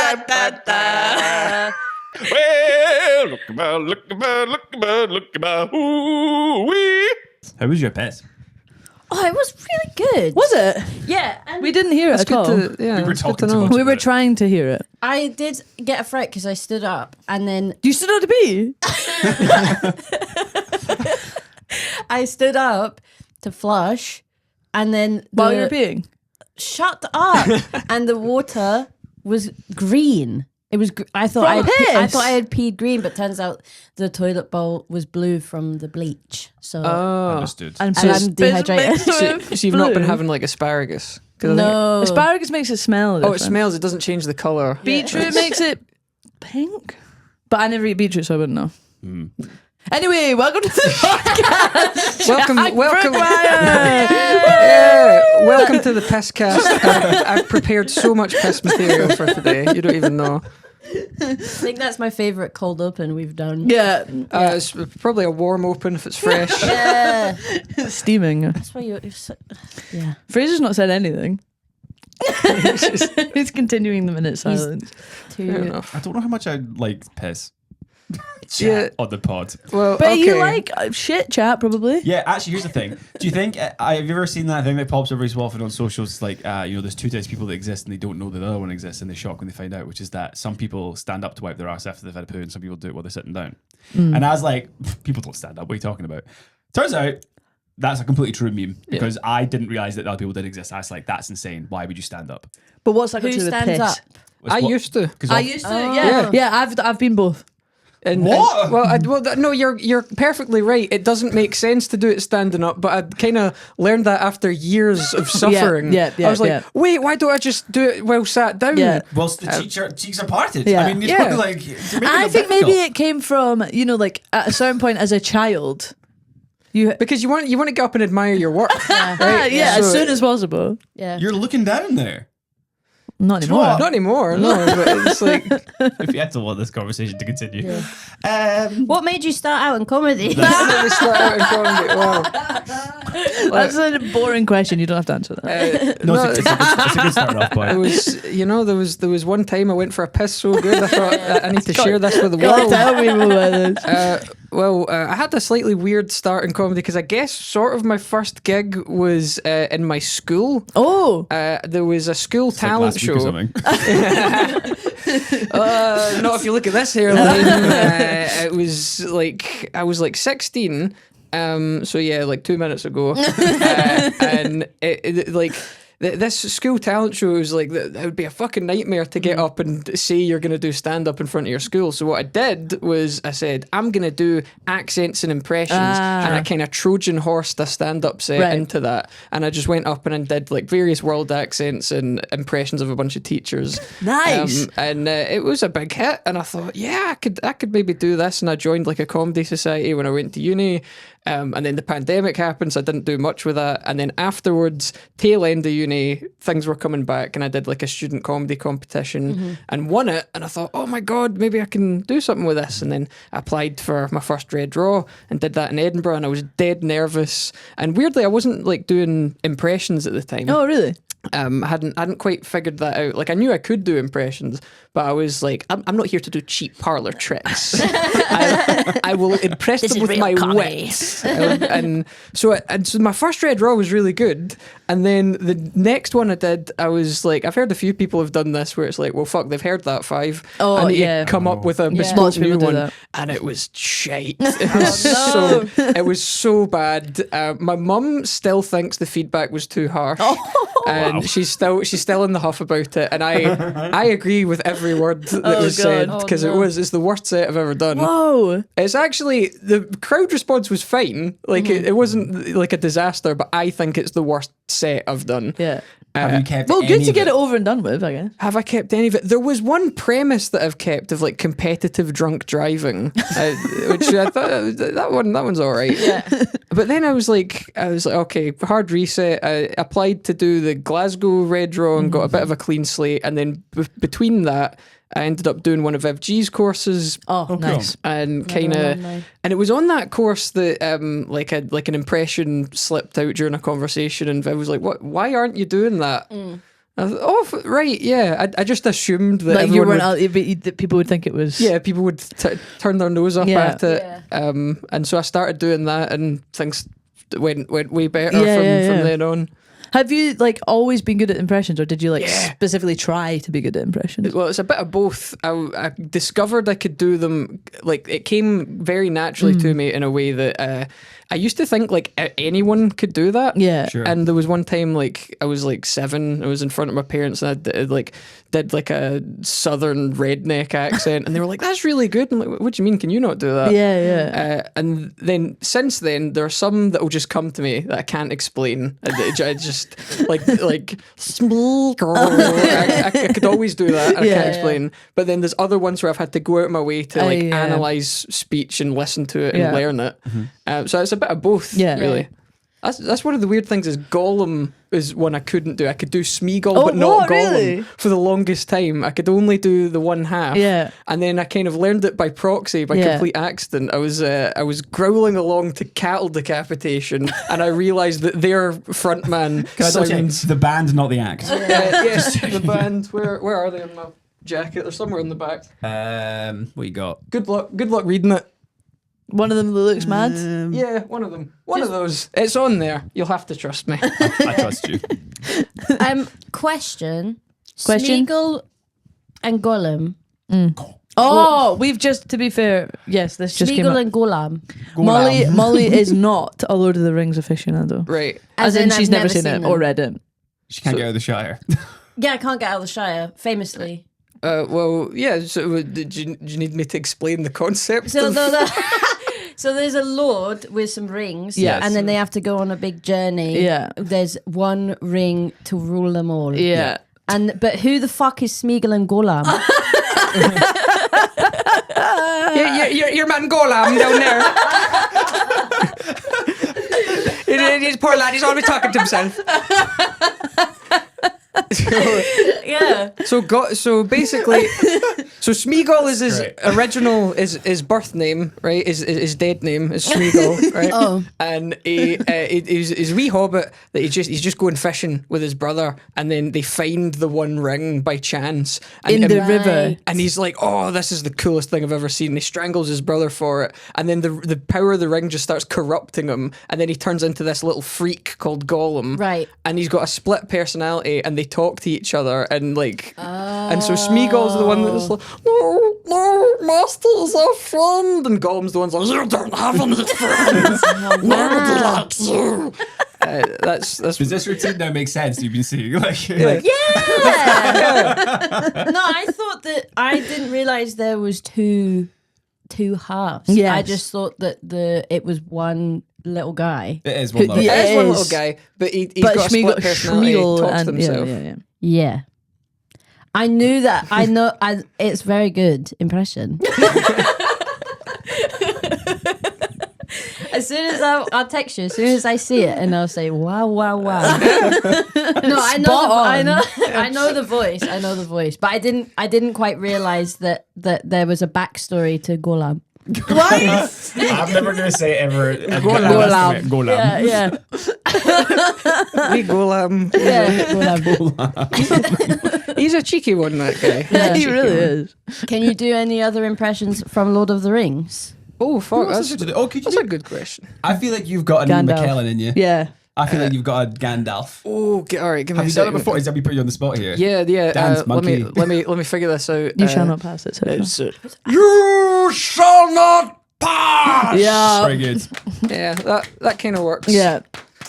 Well, look about, look about, look about, look about. Ooh wee. How was your piss? Oh, it was really good. Was it? Yeah. And We didn't hear it at all. We were talking too much. We were about it. trying to hear it. I did get a fright because I stood up and then You stood on to pee? I stood up to flush and then While you were peeing? shut up and the water was green. It was. I thought From I piss? thought I had peed green, but turns out the toilet bowl was blue from the bleach. So Understood. And And it's- I'm dehydrated. it's So you've not been blue. having like asparagus? 'Cause I think- no. Asparagus makes it smell Oh, different. it smells. It doesn't change the colour. Beetroot makes it pink. But I never eat beetroot, so I wouldn't know. Anyway, welcome to the podcast. Welcome, Jack welcome. Brookmyre. Yeah, welcome to the piss cast. I've prepared so much piss material for today. You don't even know. I think that's my favorite cold open we've done. Yeah, It's probably a warm open if it's fresh. Yeah. it's steaming. That's why you're so, yeah. Fraser's not said anything. He's continuing the minute silence. Fair enough. I don't know how much I like piss. Yeah. On the pod. Well, But okay. you like shit chat, probably. Yeah, actually, here's the thing. Do you think have you ever seen that thing that pops up every so often on socials? Like, there's two types of people that exist, and they don't know that the other one exists, and they're shocked when they find out. Which is that some people stand up to wipe their ass after they've had a poo, and some people do it while they're sitting down. And I was like, people don't stand up. What are you talking about? Turns out that's a completely true meme because I didn't realize that other people did exist. I was like, that's insane. Why would you stand up? But what's that got Who to do with stands piss? up? I used to. I used to. Oh. Yeah. I've been both. And, What? No, you're perfectly right. It doesn't make sense to do it standing up, but I kind of learned that after years of suffering. yeah, I was like, yeah. wait, why don't I just do it while sat down? Yeah. Whilst the cheeks are parted. Yeah. I mean, you Yeah. know, like, you're making I it think maybe difficult. it came from like at a certain point as a child. Because you want to get up and admire your work. Right? Yeah, as So- soon as possible. Yeah. You're looking down there. Not anymore. What? Not anymore, no. But it's like, If you had to want this conversation to continue. What made you start out in comedy? we start out in comedy. Wow. That's a boring question. You don't have to answer that. No, it's a good start off It point. was, there was one time I went for a piss so good I thought I need to share this with the God, world. tell me more about this. I had a slightly weird start in comedy because I guess sort of my first gig was in my school. Oh, There was a school talent show. Not if you look at this hairline. It was like I was like 16. So yeah, like 2 minutes ago, and this school talent show was like it would be a fucking nightmare to get up and say you're going to do stand up in front of your school. So what I did was I said I'm going to do accents and impressions, and I kind of Trojan horsed a stand up set Right. into that, and I just went up and I did like various world accents and impressions of a bunch of teachers. Nice. And it was a big hit, and I thought, yeah, I could maybe do this, and I joined like a comedy society when I went to uni. And then the pandemic happened, so I didn't do much with that. And then afterwards, tail end of uni, things were coming back, and I did like a student comedy competition and won it. And I thought, oh my God, maybe I can do something with this. And then I applied for my first Red Raw and did that in Edinburgh, and I was dead nervous. And weirdly, I wasn't like doing impressions at the time. oh, really? I hadn't quite figured that out. Like I knew I could do impressions, but I was like, I'm not here to do cheap parlor tricks. I will impress them with my wit. And so my first Red Raw was really good. And then the next one I did, I was like, I've heard a few people have done this where it's like, well, fuck, they've heard that 5. Oh, I need yeah. to come up with a bespoke Lots of new people do one. that. And it was shite. It was so bad. My mum still thinks the feedback was too harsh. And she's still in the huff about it, and I agree with every word that was said God. because it's the worst set I've ever done. Whoa. It's actually the crowd response was fine, like it wasn't like a disaster, but I think it's the worst set I've done. Yeah. Have you kept Well, any good to of get it over and done with, I guess. Have I kept any of it? There was one premise that I've kept of like competitive drunk driving, which I thought that one's all right. Yeah. But then I was like, okay, hard reset. I applied to do the Glasgow Red Raw and got a bit of a clean slate, and then between that, I ended up doing one of FG's courses. Oh, nice. And kind of, and it was on that course that like an impression slipped out during a conversation, and I was like, "What? Why aren't you doing that?" I thought, oh, right, yeah. I just assumed that Like you everyone weren't, would, that people would think it was. yeah, people would turn their nose up Yeah. at it. Yeah. And so I started doing that, and things went way better Yeah, from yeah. then on. Have you like always been good at impressions, or did you like Yeah. specifically try to be good at impressions? Well, it's a bit of both. I discovered I could do them, like, it came very naturally to me in a way that I used to think like anyone could do that. Yeah. Sure. And there was one time, like, I was like 7, I was in front of my parents, and I did like a southern redneck accent, and they were like, "That's really good." I'm like, "What do you mean? Can you not do that?" Yeah, yeah. And then since then, there are some that will just come to me that I can't explain. I just like I could always do that. I Yeah, can't yeah. explain. But then there's other ones where I've had to go out of my way to like yeah. analyze speech and listen to it and Yeah. learn it. So it's a bit of both, Yeah. really. That's one of the weird things is Gollum is one I couldn't do. I could do Smeagol, Oh, but not what, Gollum. really? For the longest time, I could only do the one half. Yeah. And then I kind of learned it by proxy, by Yeah. complete accident. I was growling along to Cattle Decapitation, and I realised that their frontman Can I double check? sounds. The band, not the act. Yes, the band. Where are they in my jacket? They're somewhere in the back. What you got? Good luck reading it. One of them that looks mad. Yeah, one of them. One of those. It's on there. You'll have to trust me. I trust you. Question. Question? Smeagol and Gollum. Oh, we've just, to be fair, yes, this just came Smeagol up. and Gollum. Molly is not a Lord of the Rings aficionado. Right. As in, I've she's never seen it them. or read it. She can't get out of the Shire. Yeah, I can't get out of the Shire, famously. Well, yeah. So, do you need me to explain the concept? So, of- so there's a lord with some rings, Yes. and then they have to go on a big journey. Yeah. There's one ring to rule them all. Yeah. But who the fuck is Smeagol and Gollum? your man Gollum down there. He's poor lad. He's always talking to himself. Yeah. So basically, so Smeagol is his Great. original his birth name, right? His dead name is Smeagol, right? Oh. And he's a wee hobbit that he's just going fishing with his brother, and then they find the one ring by chance and, In the and- river. and he's like, "Oh, this is the coolest thing I've ever seen." He strangles his brother for it, and then the power of the ring just starts corrupting him, and then he turns into this little freak called Gollum. Right. And he's got a split personality, and they talk to each other, and like, and so Smeagol's the one that's like, "No, Master is our friend," and Gollum's the one that's like, "You don't have any friends. Nobody likes you." That's Does this routine now make sense? You've been seeing like, Yeah. No, I thought that I didn't realize there was two halves. Yes. I just thought that it was one little guy. it is one little. Yeah. It is one It little is. guy, but he's But got a split personality. He Smeagol talks to and himself. yeah. Yeah. I knew that. I know. It's very good impression. As soon as I'll text you. As soon as I see it, and I'll say, "Wow, wow, wow." No, I know. Spot on. I know the voice. I know the voice. But I didn't quite realize that there was a backstory to Gollum. What? I'm never going to say it ever. Gollum. Gollum. Yeah. We Gollum. Yeah. Gollum. He's a cheeky one, that guy. Yeah. He really is. Can you do any other impressions from Lord of the Rings? Oh fuck, What's that's it to do? Oh, could you that's a do? good question. I feel like you've got a Gandalf. McKellen in you. Yeah. I feel like you've got a Gandalf. Oh, all right, give me Have a you done it second. before? Is that me putting you on the spot here? Yeah. Dance let me monkey. figure this out. You shall not pass it. So It's, you shall not pass. yeah. Very good. Yeah, that kind of works. Yeah.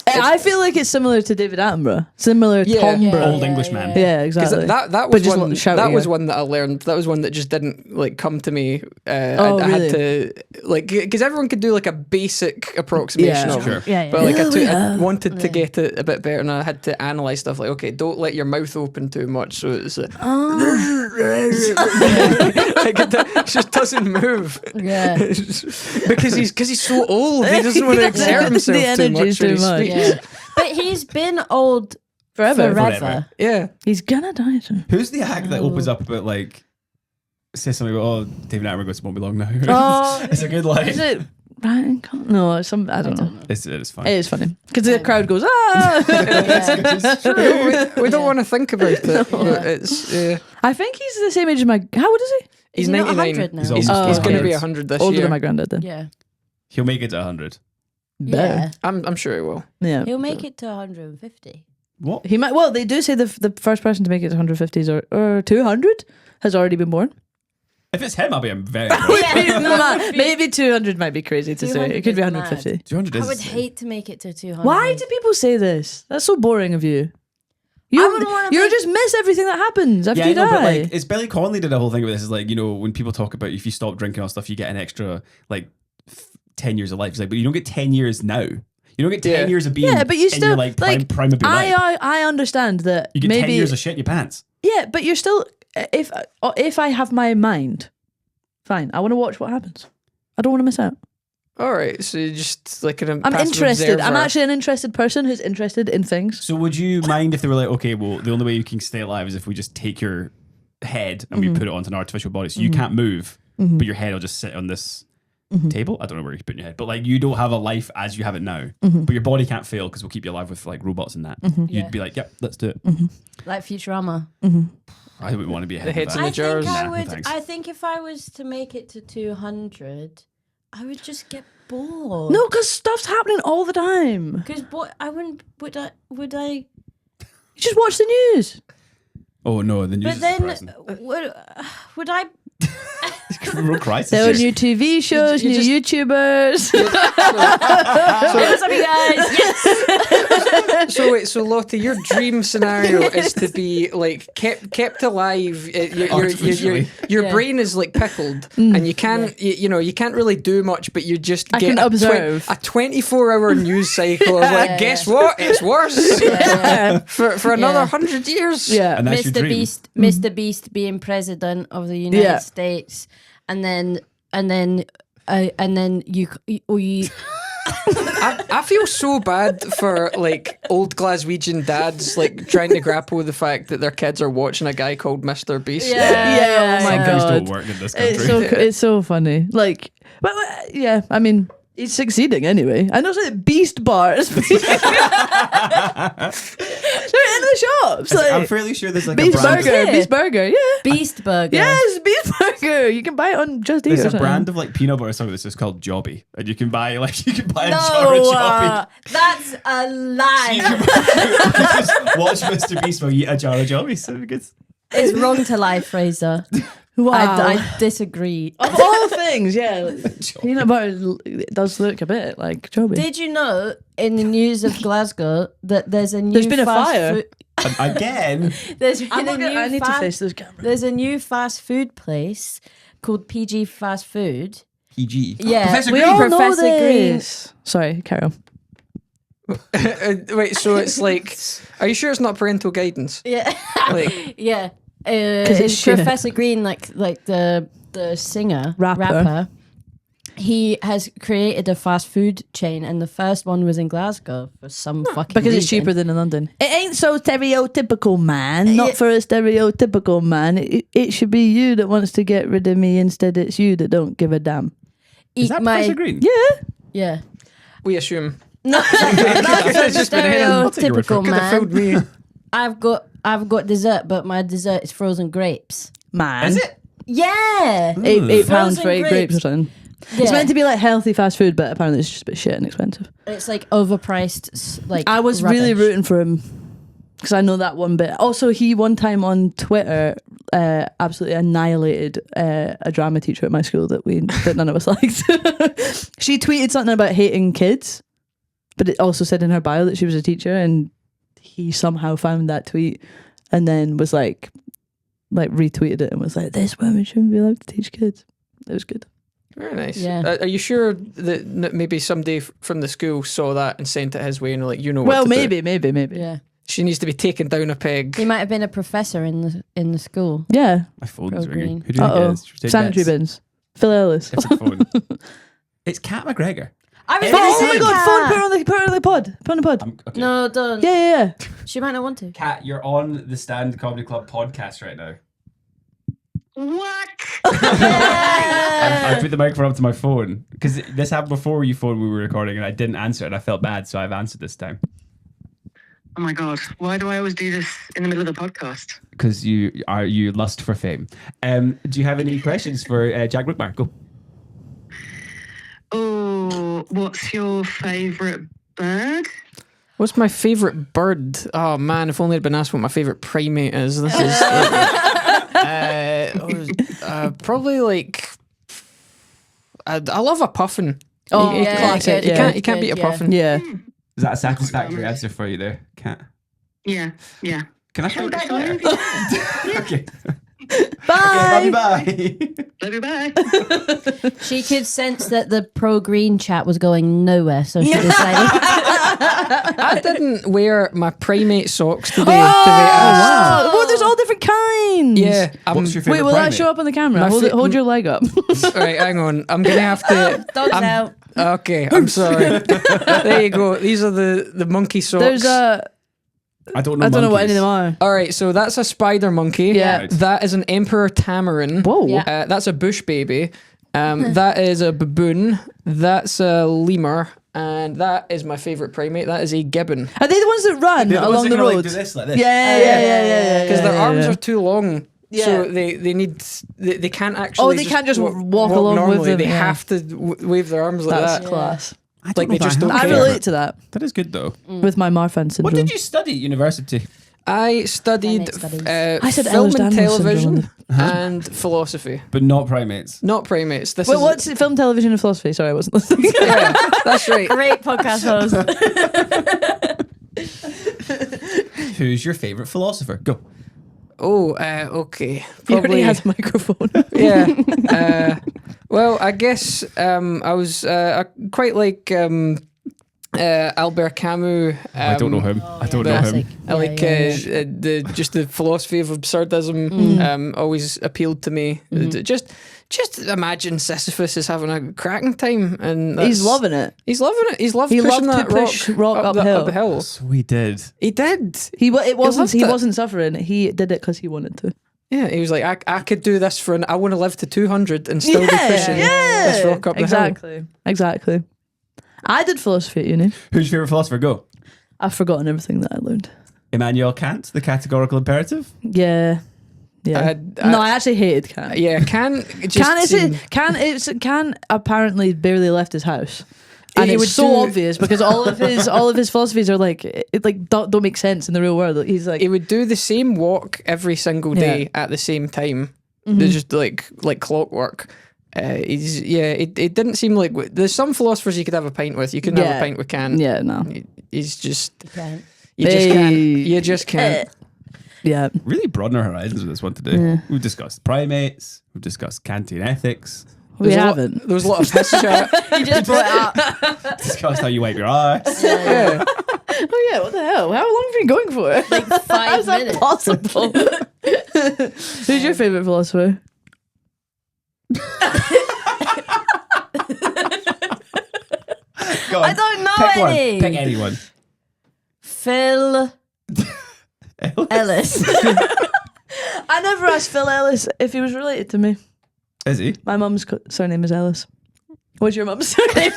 I feel like it's similar to David Attenborough. Similar Yeah. timbre. Old Englishman. Yeah, Because exactly. that But was just one shouting that was it. one that I learned. That was one that just didn't like come to me. Oh, I really? had to like because everyone could do like a basic approximation Yeah. of Sure. it. Yeah, yeah. But like Yeah. I wanted to get it a bit better, and I had to analyze stuff like, okay, don't let your mouth open too much, so it's like it just doesn't move. Yeah. because he's so old, he doesn't want to exert himself The too energy's much. when too he much. speaks. Yeah. But he's been old Forever. forever. Yeah. He's gonna die soon. Who's the act that opens up about like say something about David Attenborough goes, "Won't be long now." Oh, it's a good line. is it Right? No, some I don't know. It's fine. It is funny because the crowd goes ah. We don't want to think about it. But it's I think he's the same age as my. How old is he? he's Is he not 99. 100 now? He's He's, almost he's going to 100. be 100 this Older year. than my granddad then. Yeah. He'll make it to 100. Yeah. I'm sure he will. Yeah. He'll make it to 150. What? He might. Well, they do say the first person to make it to 150s or 200 has already been born. If it's him, I'll be very impressed. Maybe 200 might be crazy to say. 200 It could be is 150. 200 I is. would hate to make it to 200. Why do people say this? That's so boring of you. I You wouldn't wanna you make- just miss everything that happens after Yeah, I you know, but die. like, it's Billy Connolly did a whole thing about this. Is like, you know, when people talk about if you stop drinking all stuff, you get an extra like 10 years of life. It's like, but you don't get 10 years now. You don't get 10 years of being Yeah, but you in still your like prime of your life. I understand that You get maybe 10 years of shit in your pants. yeah, but you're still if I have my mind, fine. I want to watch what happens. I don't want to miss out. All right, so you're just like an I'm passive interested. I'm observer. actually an interested person who's interested in things. So would you mind if they were like, okay, well, the only way you can stay alive is if we just take your head and we put it onto an artificial body, so you can't move, but your head will just sit on this table. I don't know where you're putting your head, but like you don't have a life as you have it now, but your body can't fail because we'll keep you alive with like robots and that. You'd Yeah. be like, yep, let's do it. Like Futurama. I wouldn't want to be ahead The of heads that. in the I jars. think I Nah, would. thanks. I think if I was to make it to 200, I would just get bored. No, because stuff's happening all the time. because what I wouldn't. Would I? You just watch the news. Oh no, the news But is then depressing. would I? Real crisis. There are new TV shows, you new just- YouTubers. What's up, you guys? Yes. So wait, so Lottie, your dream scenario is to be like kept alive. Artificially. Your Yeah. brain is like pickled, and you can't you can't really do much, but you just I get can observe. a 24-hour news cycle of like, Yeah, guess yeah. what? It's worse Yeah. for another Yeah. 100 years. Yeah. And that's your Mr. dream. Beast, Mr. Beast being president of the United Yeah. States, and then you. I feel so bad for like old Glaswegian dads like trying to grapple with the fact that their kids are watching a guy called Mr. Beast. Yeah, oh my Some things God. don't work in this country. It's so funny. Like, but yeah, I mean, he's succeeding anyway. I know it's like Beast bars. They're in the shops. I'm Like, fairly sure there's like Beast a brand. Burger, Yeah. Beast Burger, yeah. Beast Burger. Yes, Beast Burger. You can buy it on Just Eat or There's a something. brand of like peanut butter or something that's just called Jobby, and you can buy a jar of No, Jobby. that's a You lie. can just watch Mr. Beast while you eat a jar of Jobby. So good. It's wrong to lie, Fraser. Wow. I disagree. Of all things, yeah. Peanut butter does look a bit like Joby. Did you know in the news of Glasgow that there's a new been a fast fire. food- And again, there's been I'm a not new gonna, I need to fast- face those cameras. There's a new fast food place called PG Fast Food. PG. Yeah, Professor We Green. all know Professor Green. this. Sorry, carry on. Wait, so it's like, are you sure it's not parental guidance? Yeah, Like, yeah. 'Cause it's shit. Professor Green, like the singer Rapper. He has created a fast food chain, and the first one was in Glasgow for some fucking Because it's reason. cheaper than in London. It ain't so stereotypical, man. Not Yeah. for a stereotypical man. It should be you that wants to get rid of me. Instead, it's you that don't give a damn. Is that Professor Green? Yeah. Yeah. we assume. Not so It's just been hidden. I'll take your word for it. stereotypical, Could have fooled man. me. I've got dessert, but my dessert is frozen grapes. Man. Is it? Yeah. £8 Frozen for 8 grapes or something. It's Yeah. meant to be like healthy fast food, but apparently it's just a bit shit and expensive. It's like overpriced. Like I was rubbish. really rooting for him because I know that one bit. Also, he one time on Twitter absolutely annihilated a drama teacher at my school that none of us liked. She tweeted something about hating kids, but it also said in her bio that she was a teacher, and he somehow found that tweet and then was like retweeted it and was like, "This woman shouldn't be allowed to teach kids." It was good. Very nice. Yeah. Are you sure that maybe somebody from the school saw that and sent it his way and were like, you know what Well, to do? maybe. Yeah. She needs to be taken down a peg. He might have been a professor in the school. Yeah. My phone is Green. ringing. Who do you think it Uh-oh. is? Should we take Sanitary bets? bins. Phil Ellis. It's a phone. It's Kat McGregor. I was Oh, gonna oh say my God, Kat. phone, put her on the pod. Put her on the pod. Okay. No, don't. Yeah. She might not want to. Kat, you're on the Stand Comedy Club podcast right now. Yeah. I put the microphone up to my phone because this happened before you phoned when we were recording, and I didn't answer it. And I felt bad, so I've answered this time. Oh my God, why do I always do this in the middle of the podcast? Because you lust for fame. Do you have any questions for Jack Brookmyre? Go. Oh, what's your favourite bird? What's my favourite bird? Oh man, if only I'd been asked what my favourite primate is. This is probably like I love a puffin. Oh, You yeah, classic. good, You can't beat a good, puffin. Yeah. Is that a satisfactory answer for you there? Can't. Yeah. Can I try back Sorry. there? Okay. Bye. Okay, bye. Love you, bye. She could sense that the pro-green chat was going nowhere, so she decided. I didn't wear my primate socks today. Wow. Well, there's all different kinds. Yeah. What's your favorite Wait, will that primate? show up on the camera? My Hold your leg up. Right, hang on. I'm gonna have to. Dogs out. Okay, I'm sorry. There you go. These are the monkey socks. There's a. I don't know. I don't know what any monkeys. of them are. All right, so that's a spider monkey. Yeah. Right. That is an emperor tamarin. Whoa. Yeah. That's a bush baby. That is a baboon. That's a lemur. And that is my favourite primate. That is a gibbon. Are they the ones that run They're the ones along that the kinda, like, road? do this, like this. Yeah. Because their arms yeah. are too long. Yeah. So they can't actually. Oh, they can't just walk walk along with normally. them, They yeah. have to wave their arms like That's that. class. I don't Like, know they if just have don't I care. relate to that That is good though. with my Marfan syndrome. What did you study at university? I studied Studies. I said film and Ehlers-Danlos syndrome. television and philosophy. But not primates. Not primates. This Wait, is what's it? Film, television, and philosophy? Sorry, I wasn't listening. yeah, that's right. Great podcast host. Who's your favorite philosopher? Go. Oh, okay. He already Probably has a microphone. yeah. Well, I guess I was quite like Albert Camus. I don't know him. I don't know him. Classic. I like the philosophy of absurdism. Always appealed to me. Just imagine Sisyphus is having a cracking time, and He's loving it. He's loving it. He He pushing loved to that push rock up uphill. the hill. So he did. He did. He loved it. wasn't suffering. He did it because he wanted to. Yeah, he was like, I could do this for I want to live to 200 and still be pushing this rock up the hill. Exactly. I did philosophy at uni. Who's your favorite philosopher? Go. I've forgotten everything that I learned. Immanuel Kant, the categorical imperative. Yeah. No, I actually hated Kant. Yeah, Kant apparently barely left his house. And He it's would so do- obvious because all of his philosophies are like don't make sense in the real world. He's like he would do the same walk every single day at the same time. They're just like clockwork. It didn't seem like there's some philosophers you could have a pint with. You couldn't have a pint with Kant. Yeah, no. He's just Okay. you just can't. You just can't. Yeah. Really broaden our horizons with this one today. Yeah. We've discussed primates. We've discussed Kantian ethics. We There's a lot- haven't. There was a lot of piss chat. You just brought it up. Discussed how you wipe your eyes. Yeah. Oh yeah, what the hell? How long have you been going for? Like 5 How's that minutes. possible? Who's your favourite philosopher? Go on. I don't know Pick one. any. Pick anyone. Phil Ellis. I never asked Phil Ellis if he was related to me. Is he? My mum's surname is Ellis. What's your mum's surname?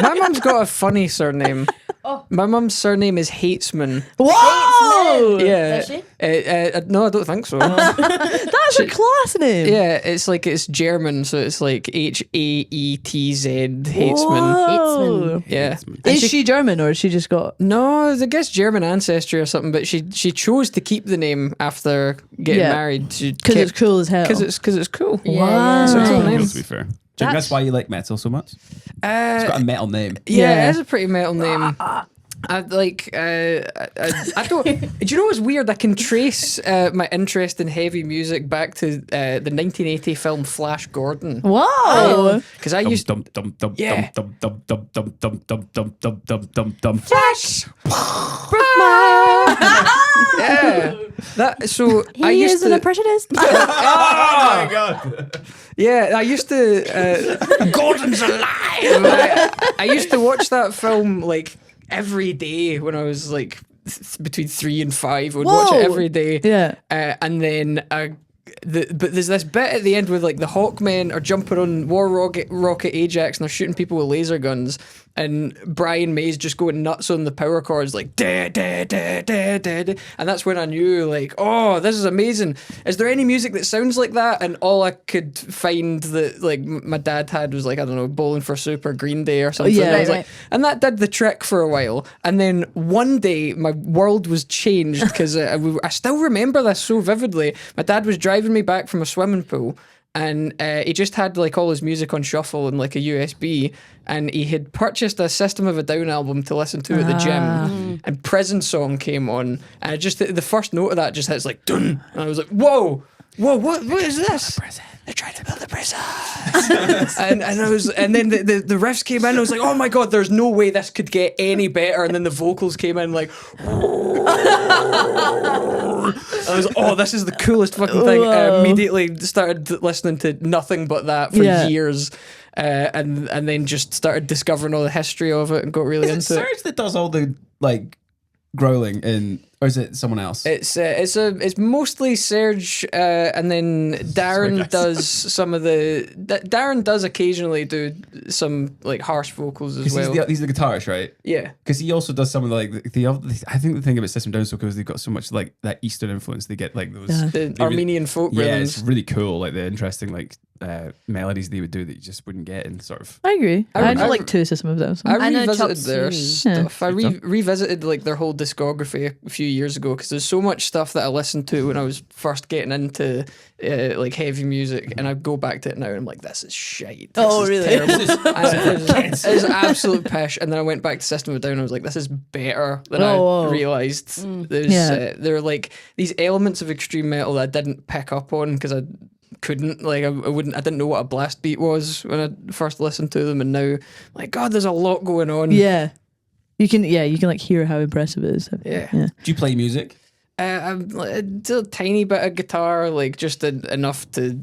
My mum's got a funny surname. Oh. My mum's surname is Hatesman. Whoa! Yeah. Does she? No, I don't think so. That's a class name. Yeah, it's German, so it's like Haetz Hatesman. Whoa. Yeah. Is she German or has she just got... No, I guess German ancestry or something, but she chose to keep the name after getting Yeah. married. Because it's cool as hell. Because it's cool. Yeah, Wow. yeah. It's a cool Cool, name. to be fair. Do you think that's why you like metal so much? It's got a metal name. Yeah, Yeah. it is a pretty metal name. I like. I don't. Do you know what's weird? I can trace my interest in heavy music back to the 1980 film Flash Gordon. Wow. Because I used Dum dum dum Yeah. dum dum dum dum dum dum dum dum dum dum dum. Flash. Yeah. That. So I He used is an to. impressionist. Oh my god! Yeah, I used to. Gordon's alive. I used to watch that film like every day when I was like between 3 and 5. I would watch it Whoa. every day. Yeah. And then but there's this bit at the end where like the Hawkmen are jumping on War Rocket Ajax and they're shooting people with laser guns, and Brian May's just going nuts on the power chords like da da da da da da, and that's when I knew like, oh, this is amazing. Is there any music that sounds like that? And all I could find that like my dad had was like, I don't know, Bowling for Soup or Green Day or something. yeah, And I was right. like, and that did the trick for a while. And then one day my world was changed because I still remember this so vividly. My dad was driving me back from a swimming pool, and he just had like all his music on shuffle and like a USB, and he had purchased a System of a Down album to listen to at the gym, and Prison Song came on, and it just the first note of that just hits like dun, and I was like, whoa, what is this? They're trying to build a prison. and I was, and then the riffs came in. I was like, oh my god, there's no way this could get any better. And then the vocals came in like, I was like, oh, this is the coolest fucking thing. I immediately started listening to nothing but that for years. And then just started discovering all the history of it and got really Is it into it. Serge that does all the like growling in, or is it someone else? It's mostly Serge, and then Darren guys. does some of the. Darren does occasionally do some like harsh vocals as well. He's the guitarist, right? Yeah, Because he also does some of the, like the other. I think the thing about System Down is because they've got so much like that Eastern influence. They get like those. Yeah. the they Armenian folk Yeah, rhythms. it's really cool. Like the interesting like melodies they would do that you just wouldn't get in sort of. I agree. I- I know I- like two System of Down songs. I know revisited Chop their Suey. stuff. I revisited like their whole discography a few years ago because there's so much stuff that I listened to when I was first getting into like heavy music, and I go back to it now and I'm like, this is shite. This Oh, is really? terrible. It's absolute pish. And then I went back to System of a Down and I was like, this is better than Oh, I whoa. realised. There's Yeah. there are like these elements of extreme metal that I didn't pick up on because I couldn't like I didn't know what a blast beat was when I first listened to them, and now like God, there's a lot going on. Yeah. You can like hear how impressive it is. Yeah. Do you play music? I'm a tiny bit of guitar, like just enough to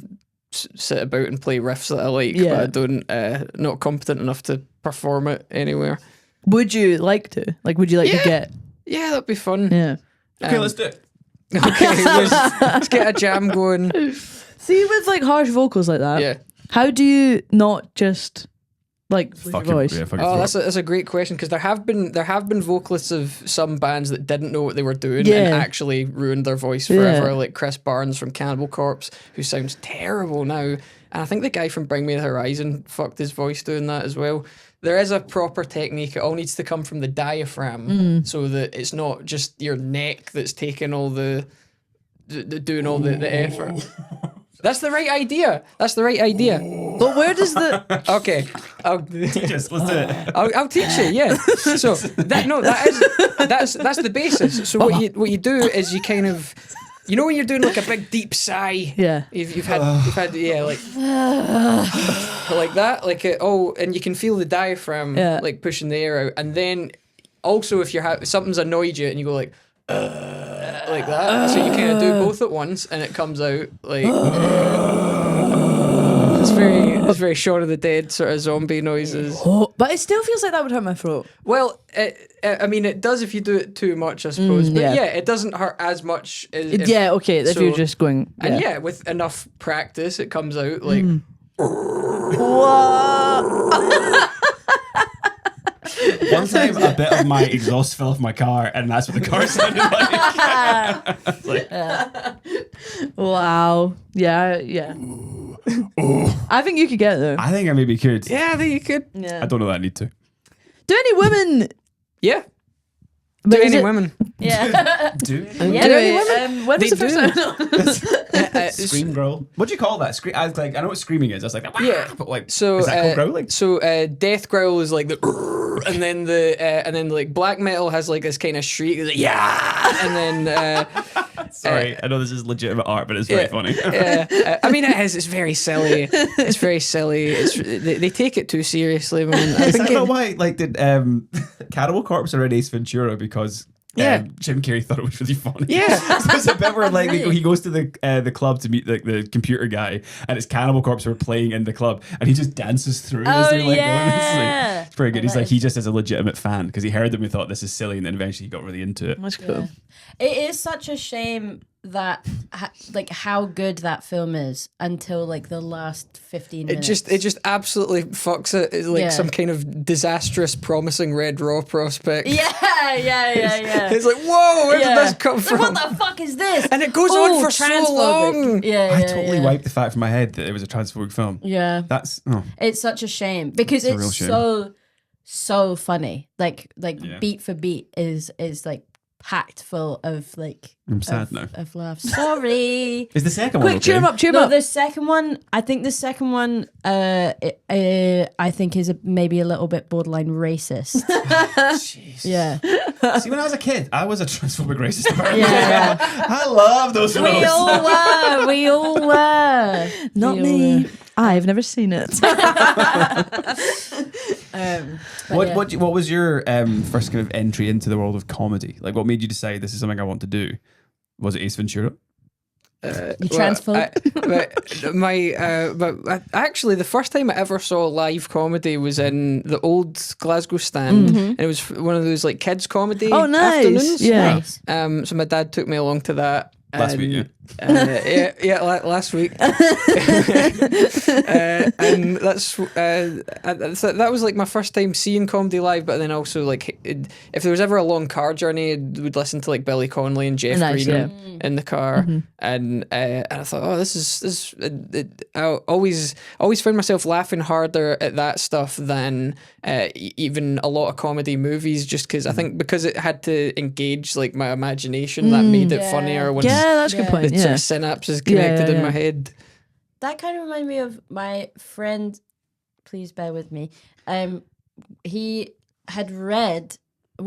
sit about and play riffs that I like, Yeah. but I don't not competent enough to perform it anywhere. Would you like to? Like, would you like to get? Yeah, that'd be fun. Yeah. Okay, Um, let's do it. Okay, let's get a jam going. See, with like harsh vocals like that, Yeah. how do you not just like with your voice? Fucking Oh, throw that's a great question because there have been vocalists of some bands that didn't know what they were doing Yeah. and actually ruined their voice forever, like Chris Barnes from Cannibal Corpse, who sounds terrible now. And I think the guy from Bring Me the Horizon fucked his voice doing that as well. There is a proper technique. It all needs to come from the diaphragm so that it's not just your neck that's taking all the doing all the effort. That's the right idea. That's the right idea. But where does the Okay, Yes, let's do it. I'll teach you. Yeah. So that's the basis. So what you do is you kind of, you know, when you're doing like a big deep sigh. Yeah. You've had yeah like that like and you can feel the diaphragm like pushing the air out, and then also if something's annoyed you and you go like that, so you kind of do both at once and it comes out like it's very Shaun of the Dead sort of zombie noises. but it still feels like that would hurt my throat. Well, I mean, it does if you do it too much, I suppose. But yeah. yeah, it doesn't hurt as much. If Okay, if so- you're just going. And yeah, with enough practice, it comes out like. One time, a bit of my exhaust fell off my car, and that's what the car sounded like. Wow. Yeah. I think you could get it though. I think I maybe could. Yeah, I think you could. Yeah. I don't know that I need to. Do any women? Yeah. But Do is any it- women? Yeah. Do Yeah. Anyway, when was They the first time? scream growl? What do you call that? Scream. I know what screaming is. I was like, Yeah. but like, So is that called growling? So death growl is like the, and then like black metal has like this kind of shriek, it's like, yeah, and then Sorry, I know this is legitimate art, but it's very funny. I mean, it is. It's very silly. It's very silly. They take it too seriously, man. I I think don't know why. Like, did Cannibal Corpse are in Ace Ventura because Jim Carrey thought it was really funny. Yeah. So there's a bit where like he goes to the club to meet like the computer guy, and it's Cannibal Corpse who are playing in the club, and he just dances through as they're like going. It's pretty good. He's like, he just is a legitimate fan because he heard them and thought this is silly, and then eventually he got really into it. That's cool. It is such a shame that like how good that film is until like the last 15 minutes. It just absolutely fucks it. It's like Yeah. some kind of disastrous, promising Red Raw prospect. Yeah. It's like, whoa, where did this come Like, from? what the fuck is this? And it goes on for so long. Yeah, I totally wiped the fact from my head that it was a transphobic film. Yeah. That's It's such a shame because It's a real it's shame. so funny. Like Yeah. beat for beat is like packed full of like I'm sad now. of laughs. Sorry. Is the second one Quick, okay? cheer him No, up. the second one. I think the second one. I think is maybe a little bit borderline racist. Jeez. Yeah, See, when I was a kid, I was a transphobic racist. Apparently. Yeah. I love those films. we all were. Not We all me. were. I've never seen it. But yeah. What was your first kind of entry into the world of comedy? Like, what made you decide this is something I want to do? Was it Ace Ventura? You transphobe? Actually, the first time I ever saw live comedy was in the old Glasgow stand, and it was one of those like kids comedy Oh, nice. afternoons. Yeah. Nice. So my dad took me along to that. Last week, yeah. Last week. And that was like my first time seeing comedy live, but then also like if there was ever a long car journey, I would listen to like Billy Connolly and Jeff Nice, Green in the car, and I thought, oh, this is. I always found myself laughing harder at that stuff than even a lot of comedy movies, just because I think because it had to engage like my imagination, that made it Yeah. funnier when Yeah, that's a good Yeah. point. the Yeah. sort of synapses connected in yeah. my head. That kind of reminded me of my friend. Please bear with me. He had read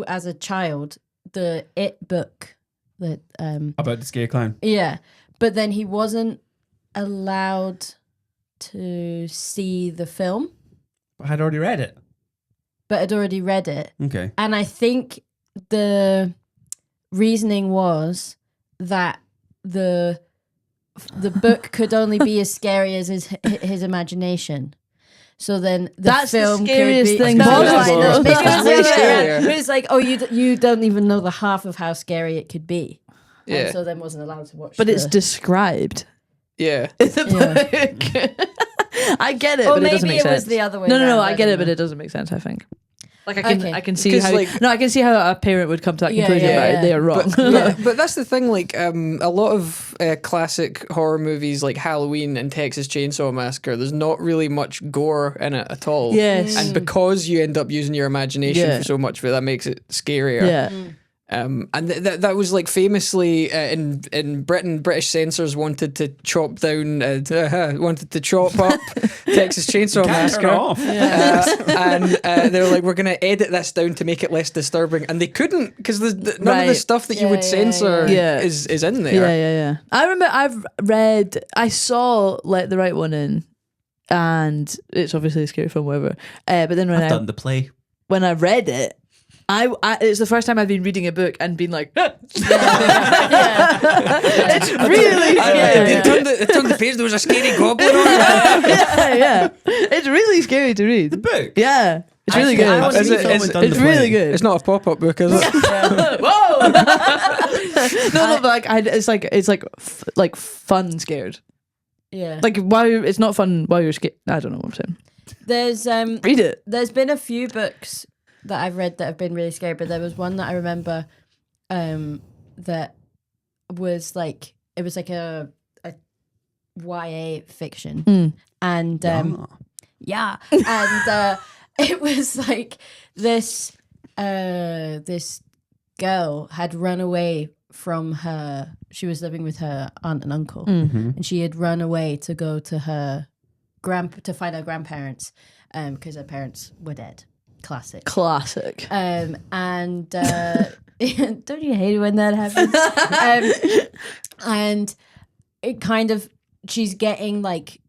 as a child the It book that About the scary clown. yeah, but then he wasn't allowed to see the film, I had already read it. but had already read it. Okay. And I think the reasoning was that the book could only be as scary as his imagination. So then That's the film scariest could be, thing No, possible. no, That's because way the other way scarier. around, it's like, oh, you don't even know the half of how scary it could be. Yeah. And so then wasn't allowed to watch. But it's the, described Yeah. in the book. I get it, or but it doesn't maybe make it was sense. the other way. No, around, I get don't it, but know. it doesn't make sense. I think. Like Okay. I can see Because, how like- I can see how a parent would come to that Yeah, conclusion, yeah, but yeah. they are wrong. But that's the thing, like a lot of classic horror movies like Halloween and Texas Chainsaw Massacre, there's not really much gore in it at all. Yes. And because you end up using your imagination Yeah. for so much of it, that makes it scarier. Yeah. And that was like famously in Britain, British censors wanted to chop up Texas Chainsaw Can't turn Massacre, it off. and they were like, "We're going to edit this down to make it less disturbing," and they couldn't because none of the Right. stuff that you Yeah, would yeah, censor yeah. is in there. Yeah. I remember I saw Let the Right One In, and it's obviously a scary film, whatever. But then I've done the play. when I read it, I it's the first time I've been reading a book and been like, it's really scary. It turned the page. There was a scary goblin on it. yeah. It's really scary to read. The book. Yeah, it's really Actually, I good. want to Is see it- someone is- done It's the really play. good. It's not a pop-up book, is it? Whoa! no, but like it's like fun scared. Yeah. Like while it's not fun while you're scared. I don't know what I'm saying. There's Read it. There's been a few books that I've read that have been really scary, but there was one that I remember that was like it was like a YA fiction, and yeah, and it was like this girl had run away from her. She was living with her aunt and uncle, and she had run away to go to her to find her grandparents because her parents were dead. Classic. And don't you hate it when that happens? And it kind of she's getting like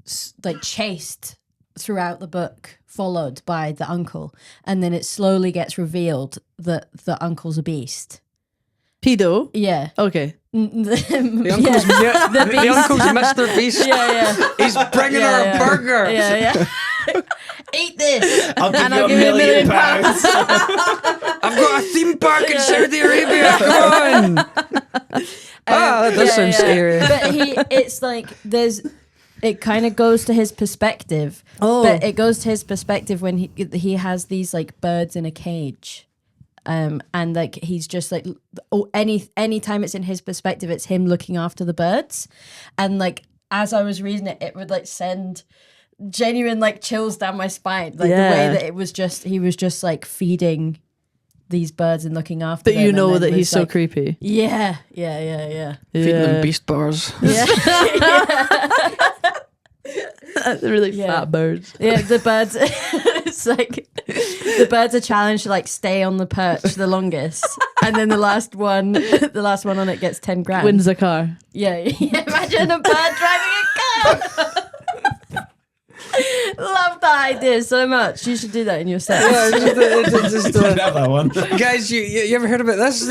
chased throughout the book, followed by the uncle, and then it slowly gets revealed that the uncle's a beast. Pedo. Yeah. Okay. The uncle's, the uncle's Mr. Beast. Yeah. He's bringing her a burger. Yeah. Eat this. I'll give And you I'll a give you million £1 million. pounds. I've got a theme park in Saudi Arabia. Come on. That does sound scary. But it's like it kind of goes to his perspective. But it goes to his perspective when he has these like birds in a cage. And like he's just like any time it's in his perspective, it's him looking after the birds. And like as I was reading it would like send genuine like chills down my spine, like the way that he was just like feeding these birds and looking after them. But you know that he's like, so creepy. Yeah. Feeding them beast bars. Yeah. The really fat birds. Yeah, the birds. It's like the birds are challenged to like stay on the perch the longest, and then the last one on it gets 10 grand. Wins a car. Yeah. Imagine a bird driving a car. Love that idea so much. You should do that in your set. Have that one. Guys, you ever heard about this?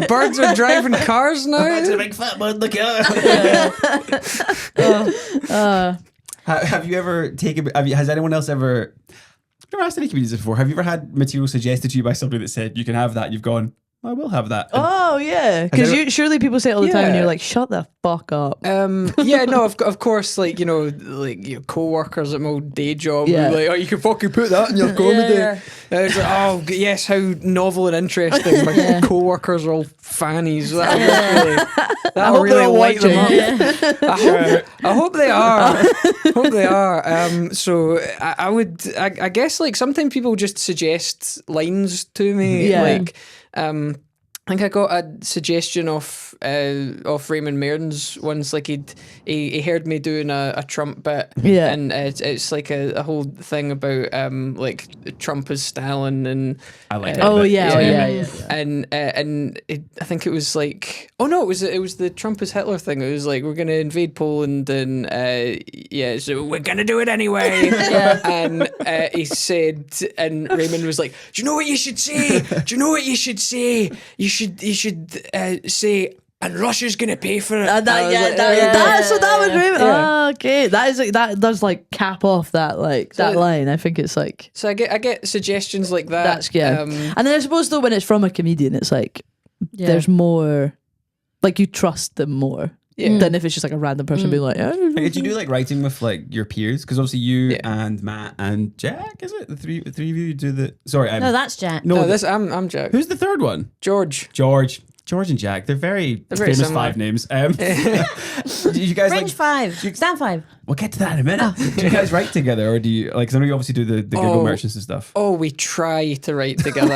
Birds are driving cars now. Imagine a big fat bird in the car. Have you ever taken? Has anyone else ever? I've never asked any comedians this before. Have you ever had material suggested to you by somebody that said you can have that? You've gone, I will have that. Oh yeah, because surely people say it all the time, and you're like, shut the fuck up. Yeah, no, of course, like your co-workers at my old day job, were like, oh, you can fucking put that in your comedy. It's like, oh yes, how novel and interesting. My co-workers are all fannies. That'll really light them up. I hope they are. Hope they are. So I guess like sometimes people just suggest lines to me, like. I think I got a suggestion off Raymond Mearns once. Like he heard me doing a Trump bit, and it's like a whole thing about like Trump as Stalin, and I like that. And I think it was like, oh no, it was the Trump as Hitler thing. It was like, we're gonna invade Poland, and so we're gonna do it anyway. And he said, and Raymond was like, do you know what you should say? Do you know what you should say? You should say, and Russia's gonna pay for it. So that was Raymond. Oh, okay, that does like cap off that line. I think it's like, so I get suggestions like that. That's good. And then I suppose though, when it's from a comedian, it's like there's more, like you trust them more. Than if it's just like a random person being like, did you do like writing with like your peers? Because obviously you and Matt and Jack, is it the three of you do the? Sorry, no, that's Jack. No, I'm Jack. Who's the third one? George and Jack. They're very very famous similar. 5 names. Do you guys Fringe 5, stand 5. We'll get to that in a minute. Do you guys write together, or do you like? Because I know you obviously do the Google merchants and stuff. Oh, we try to write together,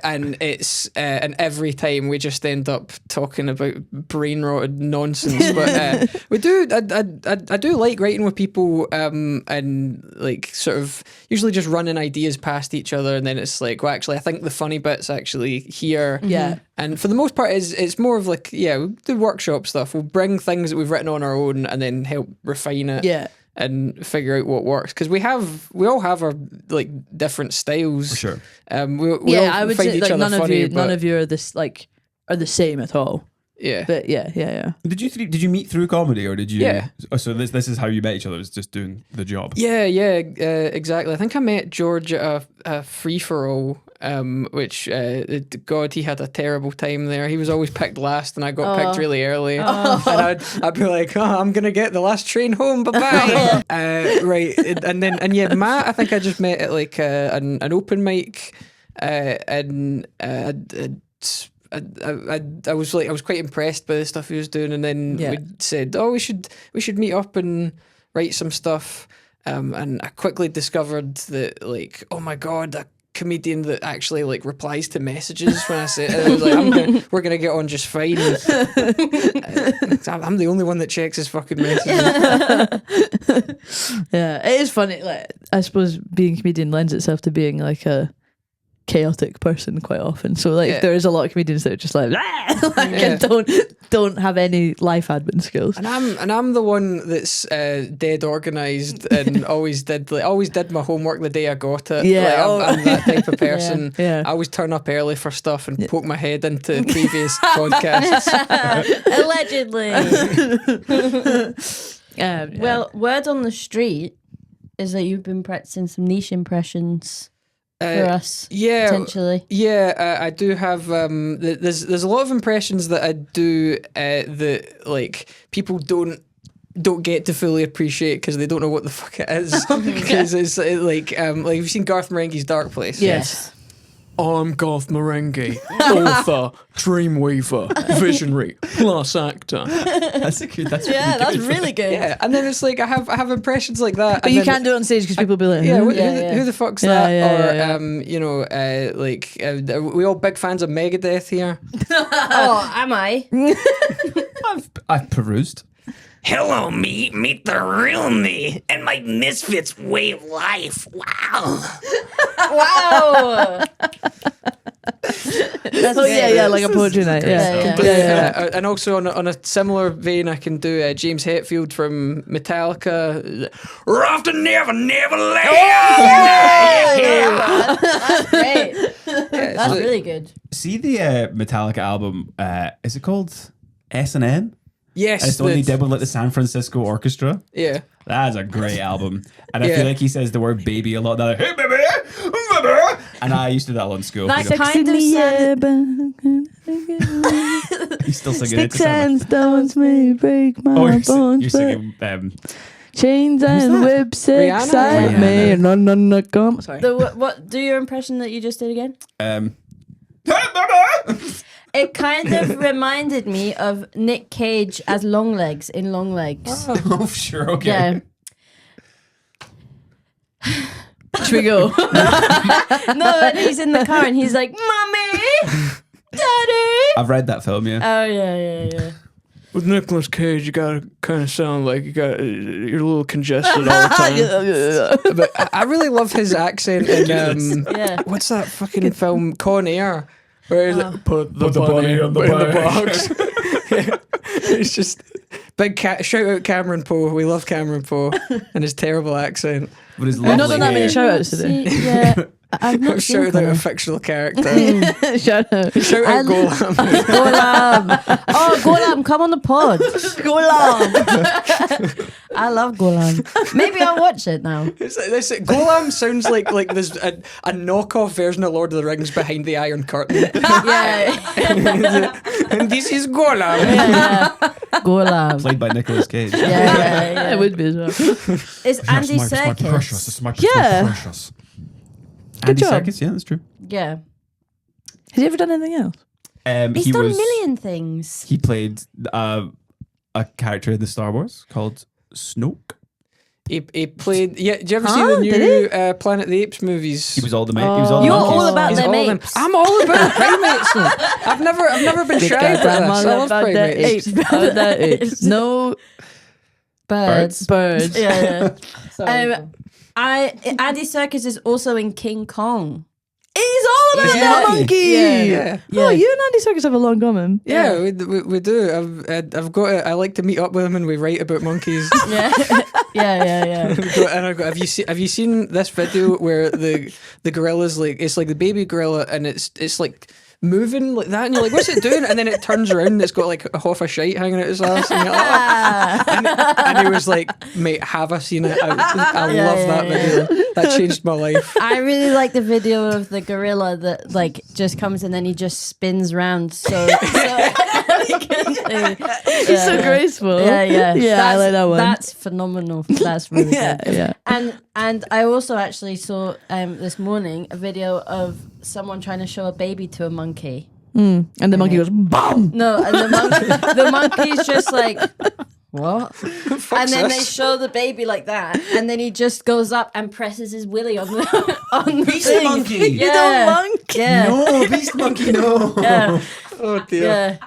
and it's and every time we just end up talking about brain rotted nonsense. But we do. I do like writing with people, and like sort of usually just running ideas past each other, and then it's like, well, actually, I think the funny bit's actually here. Yeah. And for the most part, it's more of like, we do workshop stuff. We'll bring things that we've written on our own and then help refine it and figure out what works. Because we all have our like different styles. For sure. We all I would find say each like other funny, none of you are this like are the same at all. Yeah. But yeah. Did you meet through comedy, or did you? Yeah. Oh, so this is how you met each other, was just doing the job. Yeah, exactly. I think I met George at a free for all, which God, he had a terrible time there. He was always picked last, and I got picked really early. And I'd be like, I'm gonna get the last train home. Bye bye. Right, and Matt, I think I just met at like an open mic, and I was quite impressed by the stuff he was doing, and then we said, we should meet up and write some stuff, and I quickly discovered that, like, oh my God, a comedian that actually like replies to messages when I say it. I was like, we're gonna get on just fine. I'm the only one that checks his fucking messages. Yeah, it is funny. Like, I suppose being a comedian lends itself to being like a chaotic person quite often. So like there is a lot of comedians that are just like, and don't have any life admin skills. And I'm the one that's dead organised and always did my homework the day I got it. Yeah, like, I'm that type of person. Yeah. I always turn up early for stuff and poke my head into previous podcasts. Allegedly. Well, word on the street is that you've been practicing some niche impressions. for us. Yeah, potentially. Yeah, I do have. There's a lot of impressions that I do that like people don't get to fully appreciate because they don't know what the fuck it is. Because it's like you've seen Garth Marenghi's Dark Place. Yes. I'm Garth Marenghi, author, dreamweaver, visionary, plus actor. That's a good. That's Yeah, really that's good. really good. Yeah, and then it's like I have impressions like that. But and you then- can't do it on stage because people will be like, Yeah, "Huh?" who the fuck's Yeah, that? yeah, Or yeah, you know, are we all big fans of Megadeth here? Oh, am I? I've perused. Hello, me. Meet the real me and my misfits way of life. Wow. Wow. That's Oh yeah, like a poetry night. Yeah, yeah. And also on a similar vein, I can do James Hetfield from Metallica. We're off to never, never land. That's great. That's so- really good. See the Metallica album. Is it called S&M? Yes, And it's the one they did with like the San Francisco Orchestra. yeah. That's a great album. And I Yeah. feel like he says the word baby a lot. They're like, hey, baby, baby. And I used to do that a lot in school. That You know, kind of he's still singing it. Sticks and stones may break my Oh, you're bones, but singing. chains and that? whips excite Rihanna. me. No, no, no, come. Sorry. what? Do your impression that you just did again? It kind of reminded me of Nick Cage as Longlegs in Longlegs. Oh, sure, okay. Yeah. Should we go? No, and he's in the car and he's like, "Mommy, Daddy." I've read that film, yeah. Oh yeah. With Nicolas Cage, you gotta kind of sound like you're a little congested all the time. But I really love his accent in Yeah. what's that fucking film Con Air, where he's like, put the bunny in the box. Yeah. It's just big shout out Cameron Poe. We love Cameron Poe and his terrible accent. But his We've not lovely done that many hair. shout outs today. See, yeah. I've not I've seen shouted out a Connor. fictional character. Shout out. Shout out Golam. Golam. Oh, Golam, come on the pod. Golam. I love Golam. Maybe I'll watch it now. Golam sounds like there's a knockoff version of Lord of the Rings behind the Iron Curtain. Yeah. And this is Golam. Golam. Played by Nicolas Cage. Yeah. It would be as well. It's Andy Serkis. Yeah. Andy job. Serkis, yeah, that's true. Yeah. Has he ever done anything else? He's He done a was- million things. He played a character in the Star Wars called Snoke. He played. Yeah, did you ever see Huh? the Did new Planet of the Apes movies? He was all the he was all the You're monkeys. all about He's them all them. apes. I'm all about primates. Man. I've never been shy about this. I love primates. Apes. No Birds. birds. Yeah. Andy Serkis is also in King Kong. He's all about Is he? that monkey. Yeah. Oh, you and Andy Serkis have a long common. Yeah, we do. I've got it. I like to meet up with him and we write about monkeys. Yeah. Yeah. And I go, have you seen this video where the gorilla's like, it's like the baby gorilla and it's like moving like that and you're like, what's it doing? And then it turns around and it's got like a half a shite hanging out his ass and you're like, oh. and he was like, mate, have I seen it? I love that video. That changed my life. I really like the video of the gorilla that like just comes and then he just spins around. So He's so graceful. Yeah. Yeah, I like that one. That's phenomenal. That's really good. Yeah. And I also actually saw this morning a video of someone trying to show a baby to a monkey. And the monkey goes, BOOM! No, and the monkey's just like, what? And then they show the baby like that, and then he just goes up and presses his willy on the Beast thing. monkey. Yeah. You don't monkey. Yeah. No, beast monkey, no. Yeah. Oh dear. Yeah.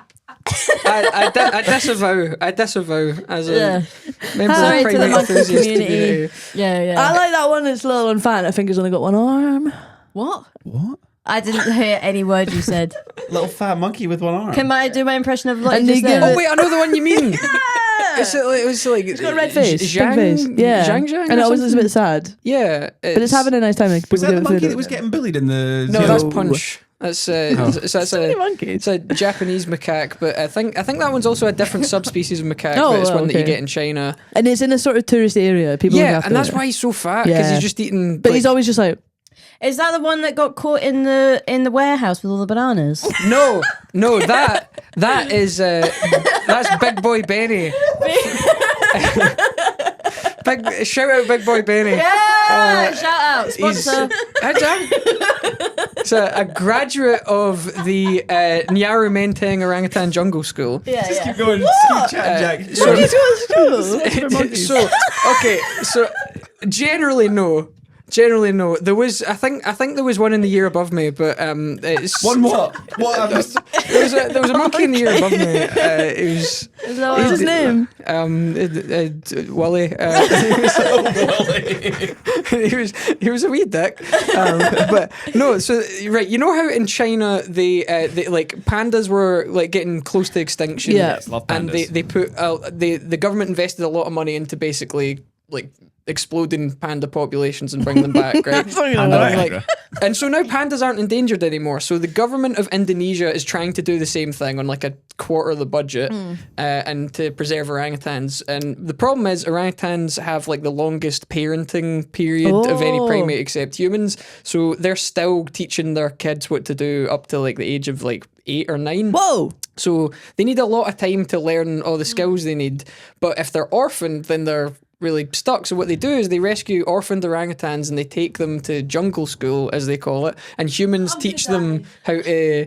I disavow as a Yeah. member Sorry of to the primate monkey enthusiast community. Yeah. I like that one that's little and fat and I think it's only got one arm. What? What? I didn't hear any word you said. Little fat monkey with one arm. Can I do my impression of what And you they just give said? Oh wait, I know the one you mean. It's like It's got a red face, Zhang, pink face. Yeah. Zhang And it always looks a bit sad. Yeah, But it's having a nice time. Like, Was people that the give it monkey food. that was getting bullied in the no, zoo? that's Punch. That's that's So many a monkeys. it's a Japanese macaque, but I think that one's also a different subspecies of macaque. Oh, but it's one that you okay. get in China. And it's in a sort of tourist area. People look Yeah, after and that's it. why he's so fat because Yeah. he's just eating. But like, he's always just like, Is that the one that got caught in the warehouse with all the bananas? No, that is that's Big Boy Benny. Shout out Big Boy Benny. Yeah, shout out sponsor. He's a graduate of the Nyaru Orangutan Jungle School. Yeah, Just yeah. keep going. Just keep chatting, Jack. Where do you go to school? So generally no. There was I think there was one in the year above me, but it's One what? What? I'm just... there was a monkey in the year above me. It was What's his name? Wally. He was a wee dick. But no, so right, you know how in China they like pandas were like getting close to extinction. Yeah. Yes, love And pandas. they put the government invested a lot of money into basically like exploding panda populations and bring them back, right? And so now pandas aren't endangered anymore. So the government of Indonesia is trying to do the same thing on like a quarter of the budget and to preserve orangutans. And the problem is orangutans have like the longest parenting period of any primate except humans. So they're still teaching their kids what to do up to like the age of like 8 or 9. Whoa. So they need a lot of time to learn all the skills they need. But if they're orphaned, then they're really stuck. So what they do is they rescue orphaned orangutans and they take them to jungle school, as they call it, and humans teach them how to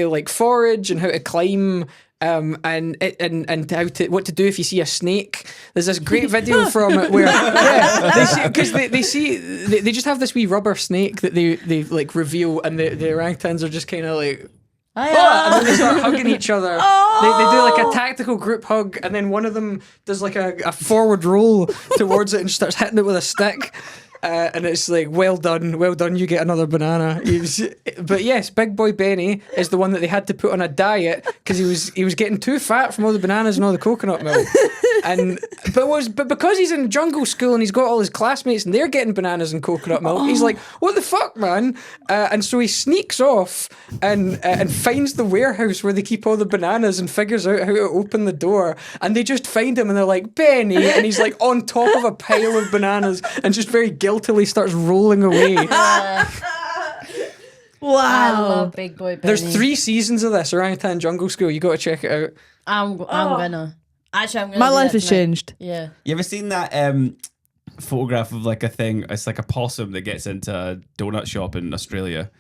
like forage and how to climb. And how to what to do if you see a snake. There's this great video from it where they just have this wee rubber snake that they like reveal, and the orangutans are just kind of like. And then they start hugging each other. They do like a tactical group hug, and then one of them does like a forward roll towards it and starts hitting it with a stick. And it's like, well done, you get another banana. But yes, Big Boy Benny is the one that they had to put on a diet because he was getting too fat from all the bananas and all the coconut milk. But because he's in jungle school and he's got all his classmates and they're getting bananas and coconut milk, he's like, what the fuck, man? And so he sneaks off and finds the warehouse where they keep all the bananas and figures out how to open the door. And they just find him and they're like, Benny, and he's like on top of a pile of bananas and just very guiltily starts rolling away. Wow. I love Big Boy Benny. There's 3 seasons of this Orangutan Jungle School. You got to check it out. I'm gonna. Actually, I'm gonna. My do life that has tonight. changed. Yeah. You ever seen that photograph of like a thing? It's like a possum that gets into a donut shop in Australia.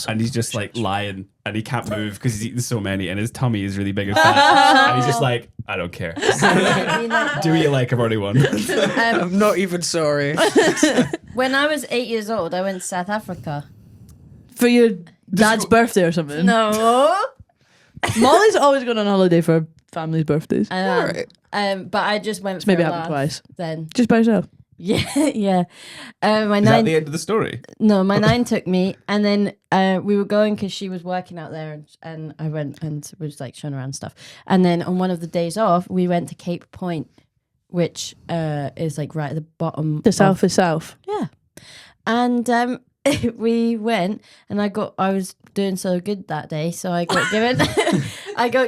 And he's just like lying and he can't move because he's eaten so many and his tummy is really big and fat. And he's just like, I don't care. Do what you like, I've already won. I'm not even sorry. When I was 8 years old, I went to South Africa. For your dad's birthday or something. No. Molly's always going on holiday for family's birthdays. Alright. But I just went for maybe a happened laugh twice. then. Just by yourself. Yeah, yeah. My Is that nine. the end of the story? No, my nine took me, and then we were going because she was working out there, and I went and was like showing around and stuff. And then on one of the days off, we went to Cape Point, which is like right at the bottom. The south is south. Yeah, and we went, and I was doing so good that day, so I got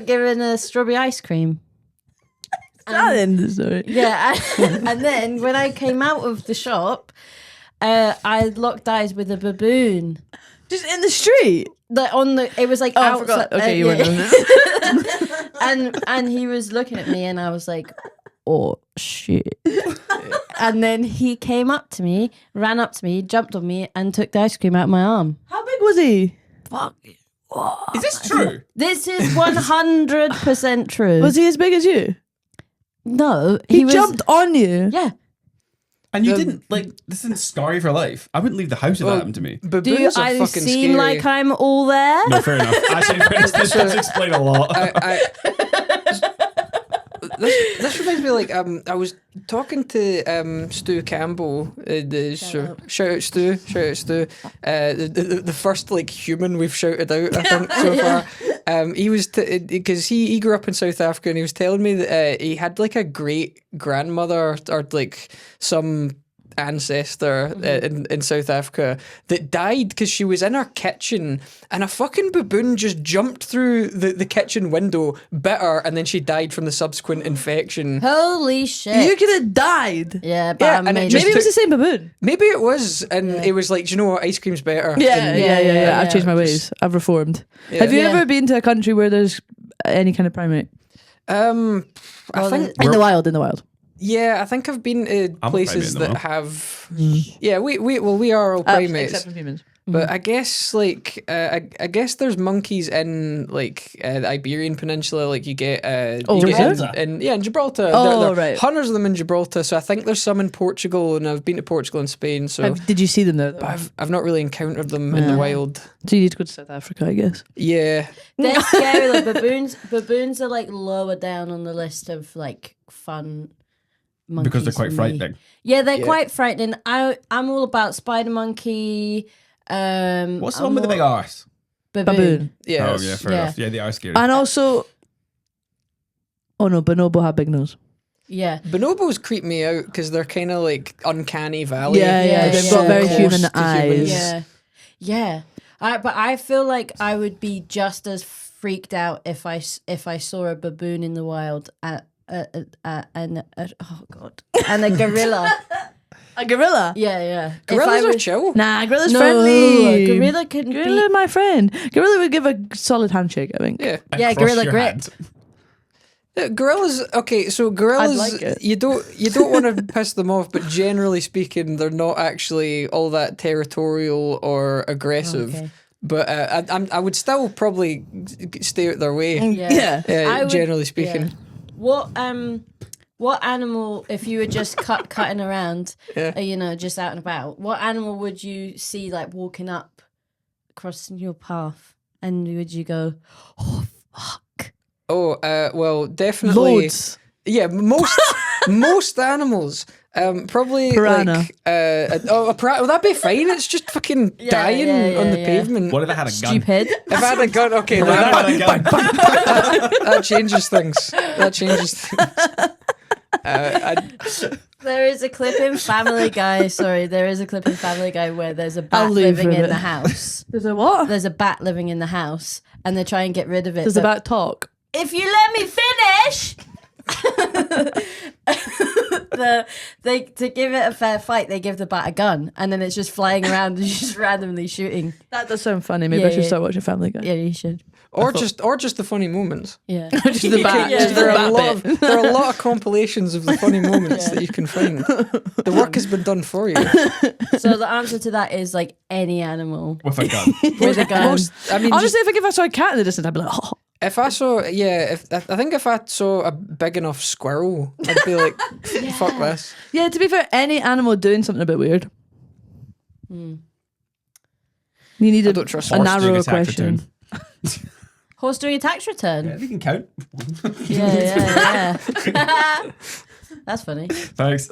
given a strawberry ice cream. That end of the story. Yeah, and then when I came out of the shop, I locked eyes with a baboon. Just in the street. It was like Oh, I outside. forgot. Okay, you weren't on it. and he was looking at me, and I was like, "Oh shit!" And then he came up to me, ran up to me, jumped on me, and took the ice cream out of my arm. How big was he? Fuck. Is this true? This is 100% true. Was he as big as you? No, He was, jumped on you. Yeah. And you didn't, like, this isn't scary for life. I wouldn't leave the house if that happened to me. Do Baboons are I fucking seem scary. like I'm all there? No, fair enough. Actually, this does explain a lot. This reminds me, like, I was talking to Stu Campbell, shout out Stu, the first like human we've shouted out, I think, so far. He was because he grew up in South Africa, and he was telling me that he had like a great grandmother or like some ancestor in South Africa that died because she was in her kitchen and a fucking baboon just jumped through the kitchen window, bit her, and then she died from the subsequent infection. Holy shit. You could have died. Yeah, but Yeah, I and it made just Maybe it was took- the same baboon. Maybe it was, and it was like, do you know what, ice cream's better. Yeah, yeah. I've changed my ways. I've reformed. Yeah. Have you Yeah. ever been to a country where there's any kind of primate? I think In the wild. I think I've been to I'm a places primate in the that have. Yeah, we are all primates. Except for humans. But I guess like I guess there's monkeys in like the Iberian Peninsula. Like you get Oh, you get Gibraltar? in Gibraltar. Oh, there are right. hundreds of them in Gibraltar. So I think there's some in Portugal, and I've been to Portugal and Spain. So Did you see them there? Though? but I've not really encountered them in the Yeah. wild. So you need to go to South Africa, I guess. Yeah, They're scary. Like baboons are like lower down on the list of like fun monkeys Because they're quite for me. frightening. Yeah, they're Yeah. quite frightening. I'm all about spider monkey. What's the I'm one with the all- big arse? Baboon. yeah. Oh yeah, fair Yeah. enough. Yeah, they are scary. And also, oh no, bonobo have big nose. Yeah. Bonobos creep me out because they're kind of like uncanny valley. Yeah, yeah, they've yeah. got very Close human to eyes. humans. Yeah. Yeah. But I feel like I would be just as freaked out if I saw a baboon in the wild and oh god, and a gorilla. A gorilla? Yeah. If Gorillas I are was- chill. Nah, gorilla's No, friendly. a gorilla couldn't Gorilla, be. my friend. Gorilla would give a solid handshake, I think. Yeah. Yeah, Across gorilla your grip. hand. Gorillas, okay, so gorillas, like it. you don't want to piss them off, but generally speaking, they're not actually all that territorial or aggressive. Okay. But I would still probably stay out their way. Yeah. I would- Generally speaking, yeah. What animal, if you were just cutting around, Yeah. just out and about, what animal would you see like walking up across your path, and would you go, oh fuck? Oh, well, definitely. Loads. Yeah, most animals. Probably Piranha. like a piranha. Well, that'd be fine. It's just fucking dying on the pavement. What if they had a gun? Stupid. If I had a gun, okay, What if they that, had a gun? that changes things. That changes things. There is a clip in Family Guy. Sorry, there is a clip in Family Guy where there's a I'll bat leave living for a in bit. the house. There's a what? There's a bat living in the house, and they try and get rid of it. Does the bat talk? If you let me finish. To give it a fair fight, they give the bat a gun, and then it's just flying around and just randomly shooting. That does sound funny. Maybe Yeah, I should yeah. start watching Family Guy. Yeah, you should. or just the funny moments. Yeah. Just the bat. Yeah. Just the There are a bat lot bit. there are a lot of compilations of the funny moments that you can find. The work has been done for you. So the answer to that is like any animal With a gun. with a gun. I mean, Honestly, if I saw a cat in the distance, I'd be like, oh. if I saw, I think if I saw a big enough squirrel, I'd be like, fuck this. Yeah, to be fair, any animal doing something a bit weird. You need I don't trust a horse doing narrower a tax question. return. Horse doing a tax return. Yeah, we can count. Yeah. That's funny. Thanks.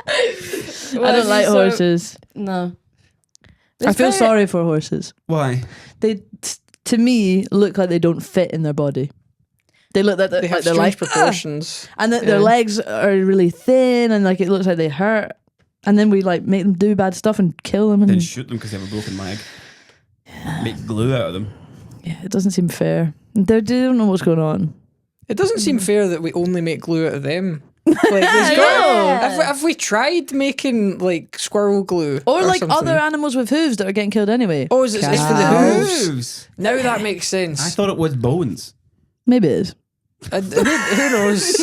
I don't like horses. No. I feel sorry for horses. Why? They, to me, look like they don't fit in their body. They look like They they're, have like they're strange like, proportions. and that Yeah. their legs are really thin, and like it looks like they hurt. And then we like make them do bad stuff and kill them. Then And shoot them because they have a broken leg. Make glue out of them. yeah, it doesn't seem fair. They don't know what's going on. It doesn't seem fair that we only make glue out of them. Like, there's have we tried making like squirrel glue Or like something? other animals with hooves that are getting killed anyway. Oh, is it it's for the Cows. hooves? Now that makes sense. I thought it was bones. Maybe it is. Who knows?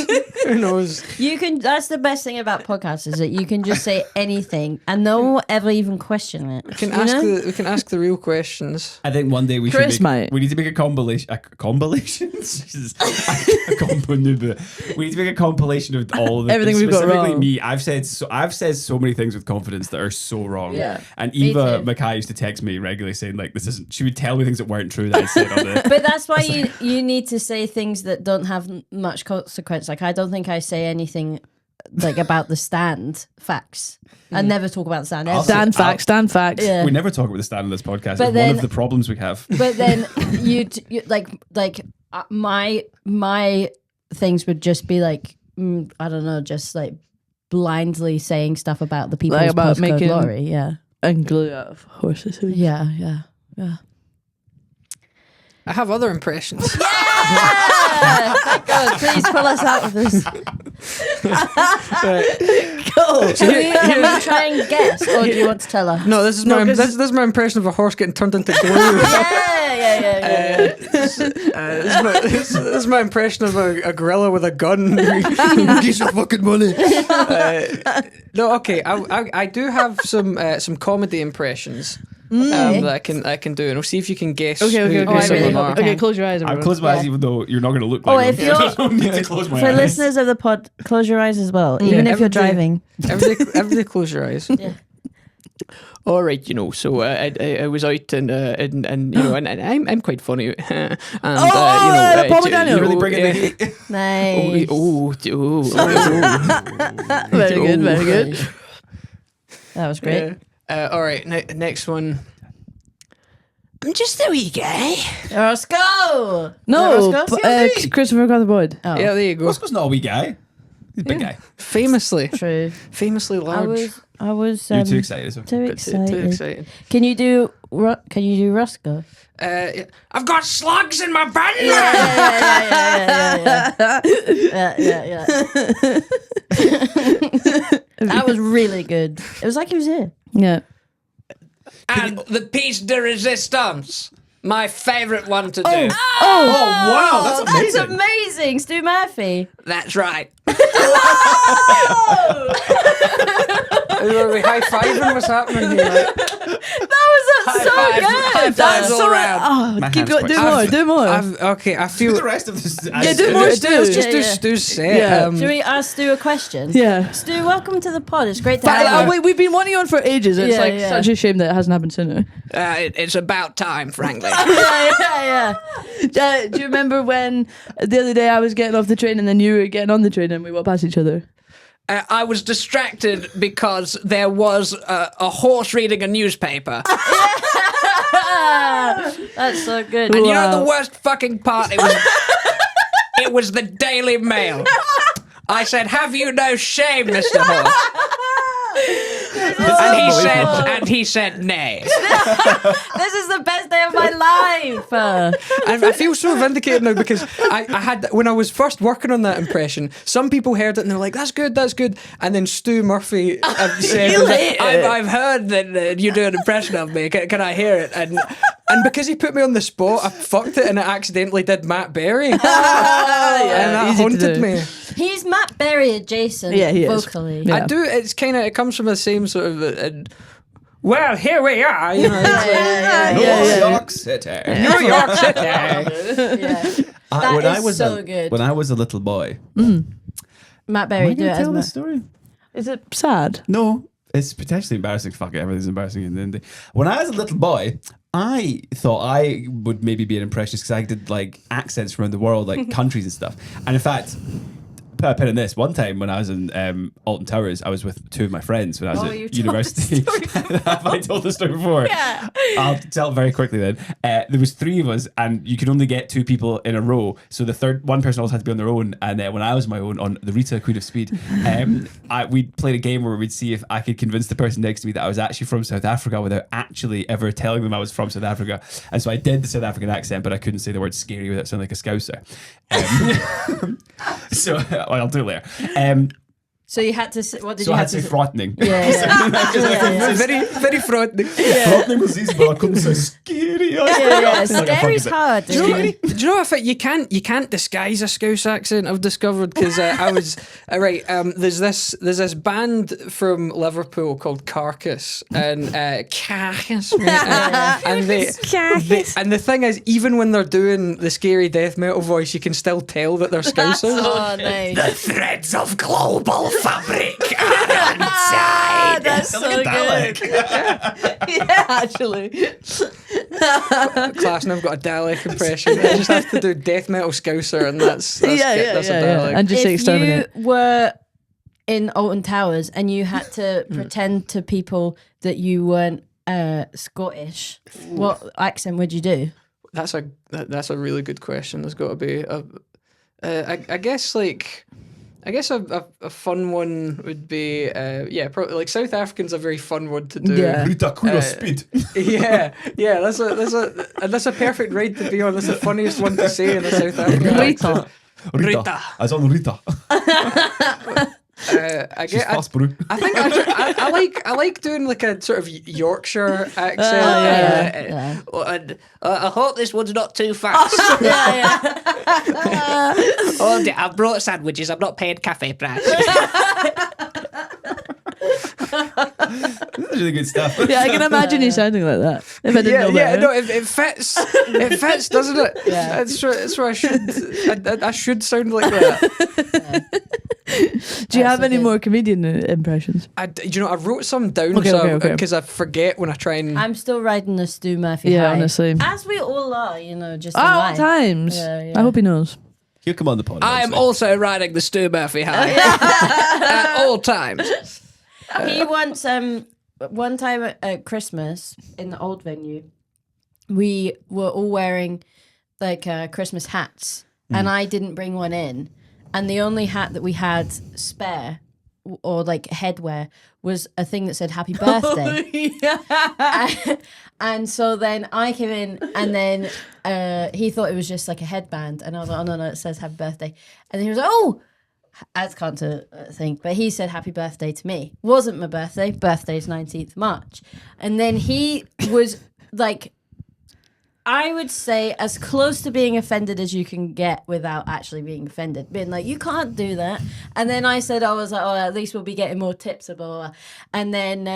Who knows? You can. That's the best thing about podcasts is that you can just say anything and no one will ever even question it. We can ask the real questions. I think one day we Chris should might. we need to make a compilation. A compilation? Jesus. A combo noob. We need to make a compilation of all the Everything we've got specifically wrong. me. I've said so many things with confidence that are so wrong. Yeah. And Me Eva too. Mackay used to text me regularly saying like this isn't. She would tell me things that weren't true that I said on the. But that's why you need to say things that don't have much consequence. Like I don't think I say anything like about the stand facts. I never talk about the stand. I'll ever. say- Stand facts, stand facts. Yeah. We never talk about the stand on this podcast. But It's then- one of the problems we have. But then you like my things would just be like I don't know, just like blindly saying stuff about the people's Like about postcode making- lorry. Yeah. And glue out of horses. Yeah. I have other impressions. Thank God, please pull us out of this. Go. Can we try and guess, or do you want to tell us? No, this is this is my impression of a horse getting turned into glue. Yeah. This is my impression of a gorilla with a gun. Get your fucking money. No, okay. I do have some comedy impressions that I can do, and we'll see if you can guess. Okay. who I some of really them hope are. you Okay, close your eyes. I've Everyone. closed my eyes, Yeah. even though you're not going to look Oh, like if them. you're- I don't need to close my For eyes. listeners of the pod, close your eyes as well, even if you're everybody- driving. Everybody close your eyes. Yeah. All right, so I was out and I'm quite funny. And, Paul McDaniel. You're really bringing the heat. Nice. Very good. That was great. All right, next one. I'm just a wee guy. Roscoe. No, Roscoe? Christopher Boyd. Oh, Yeah, there you go. Roscoe's not a wee guy. He's a big guy. Famously true. large. I was You're too excited. So. too Too excited. exciting. Can you do Roscoe? I've got slugs in my bum. Yeah. That was really good. It was like he was here. Yeah. And the piece de resistance. My favourite one to do. Oh, wow. That's amazing. That's amazing, Stu Murphy. That's right. Are we high fiving? What's happening here? That was so High good. fives all around. Oh, My keep hand's going. quite Do more. Okay, I Do feel. the rest of this. Yeah, do more, Stu. Let's just do Yeah. Stu's set. Yeah. Should we ask Stu a question? Yeah. Stu, welcome to the pod. It's great to But, have you. we've been wanting you on for ages. It's Yeah. such a shame that it hasn't happened sooner. It's about time, frankly. Yeah. Do you remember when the other day I was getting off the train and then you were getting on the train and we walked past each other? I was distracted because there was a horse reading a newspaper. That's so good. And you know the worst fucking part? It was the Daily Mail. I said, "Have you no shame, Mr. Horse?" And he said, "Nay." This is the best day of my life. I feel so vindicated now because I had when I was first working on that impression, some people heard it and they're like, "That's good," and then Stu Murphy said, I've heard that you do an impression of me. Can I hear it? And because he put me on the spot, I fucked it and it accidentally did Matt Berry, and that easy to haunted do. me. He's Matt Berry adjacent Yeah, he is. vocally. Yeah. I do. It comes from the same sort of. Well, here we are. You know, New York City. New York City. That when is I was so good. When I was a little boy. Matt Berry, do it as tell Matt. this story? Is it sad? No, it's potentially embarrassing. Fuck it, everything's embarrassing in the end. When I was a little boy, I thought I would maybe be an impressionist because I did like accents from around the world, like countries and stuff. And in fact, put a pin in this. One time when I was in Alton Towers, I was with two of my friends when I was you at told university. Have I told the story before? Yeah. I'll tell it very quickly then. There was three of us, and you could only get two people in a row. So the one person always had to be on their own. And when I was on my own on the Rita Queen of Speed, we'd played a game where we'd see if I could convince the person next to me that I was actually from South Africa without actually ever telling them I was from South Africa. And so I did the South African accent, but I couldn't say the word scary without sounding like a Scouser. So I'll do it later. So you had to. What did So you I have had to to say frightening. Yeah. Very, very frightening. Frightening was easy, but I couldn't say scary. Scary's hard. Do you know if you can't disguise a Scouse accent? I've discovered because I was right. There's this band from Liverpool called Carcass and Carcass, and the thing is, even when they're doing the scary death metal voice, you can still tell that they're Scousers. Oh, nice. The threads of global fabric are inside. That's so good. Yeah, actually. Class, and I've got a Dalek impression. I just have to do death metal Scouser, and that's a Dalek. And just say If you exterminate. were in Alton Towers and you had to pretend to people that you weren't Scottish, what accent would you do? That's a really good question. There's got to be I guess like I guess a fun one would be, probably like South African's a very fun one to do. Yeah. Rita Kuro speed. Yeah, that's a perfect ride to be on. That's the funniest one to say in a South African accent. Rita. As on Rita. She's fast, bro. I think I like doing like a sort of Yorkshire accent. I hope this one's not too fast. Oh, I brought sandwiches. I'm not paying cafe price. This is really good stuff. Yeah, I can imagine you sounding like that if I didn't know better. No, it fits. It fits, doesn't it? Yeah. That's where I should sound like that. Do you have so any good. more comedian impressions? I wrote some down Okay. because I forget when I try and. I'm still riding the Stu Murphy Yeah, high. honestly. As we all are, just in All life. times. Yeah. I hope he knows. He'll come on the pod. I am eventually. also riding the Stu Murphy high at all times. He once, one time at Christmas in the old venue, we were all wearing like Christmas hats, and I didn't bring one in, and the only hat that we had spare or like headwear was a thing that said "Happy Birthday." And so then I came in, and then he thought it was just like a headband, and I was like, "Oh no, it says Happy Birthday," and then he was like, "Oh." I can't think, but he said happy birthday to me. Wasn't my birthday. Birthday's 19th March. And then he was like, I would say as close to being offended as you can get without actually being offended. Being like, you can't do that. And then I said, at least we'll be getting more tips, blah, blah, blah. And then,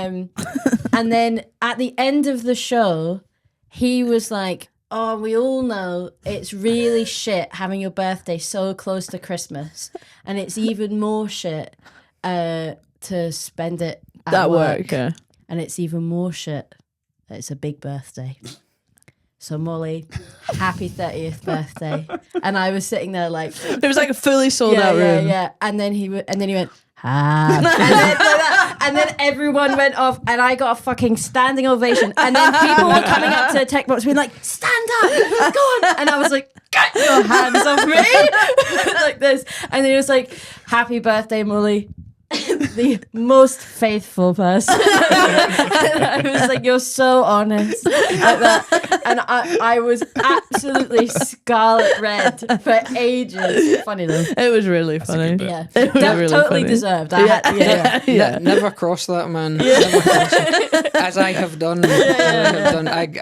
and then at the end of the show, he was like, oh, we all know it's really shit having your birthday so close to Christmas. And it's even more shit to spend it at work. Yeah. And it's even more shit that it's a big birthday. So Molly, happy 30th birthday. And I was sitting there like... It was like a fully sold out room. Yeah. And then he went... and then everyone went off, and I got a fucking standing ovation. And then people were coming up to the tech box being like, stand up, go on. And I was like, get your hands off me. Like this. And he was like, happy birthday, Molly. The most faithful person. And I was like, you're so honest like that. And I was absolutely scarlet red for ages. Funny though. It was really funny. Yeah, It was that really totally funny. deserved. Yeah. Never cross that, man. Never cross it. As I have done. I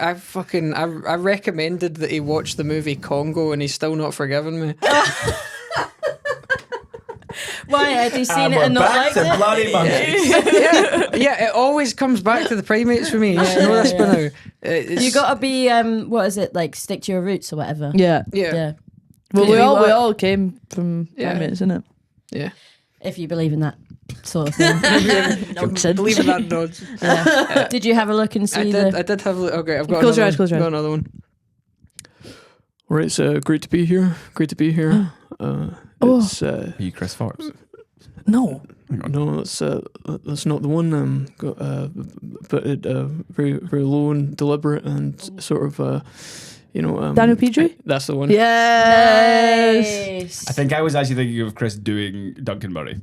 recommended that he watch the movie Congo, and he's still not forgiven me. Why had you seen it and not liked it? bloody monkeys. Yeah, it always comes back to the primates for me. You should know this by now. It's- You gotta be what is it, like stick to your roots or whatever. Yeah. yeah. Well, If we you all were- all came from primates, isn't it? Yeah. If you believe in that sort of thing. Believe in that nods. Did you have a look and see I did have a look. Okay, I've got Close your another eyes, close your got eyes. another one. Right, it's great to be here. Great to be here. It's Are you Chris Forbes? No. no, that's not the one. But it very very low and deliberate and sort of Daniel Petrie? That's the one. Yes. Nice. I think I was actually thinking of Chris doing Duncan Murray.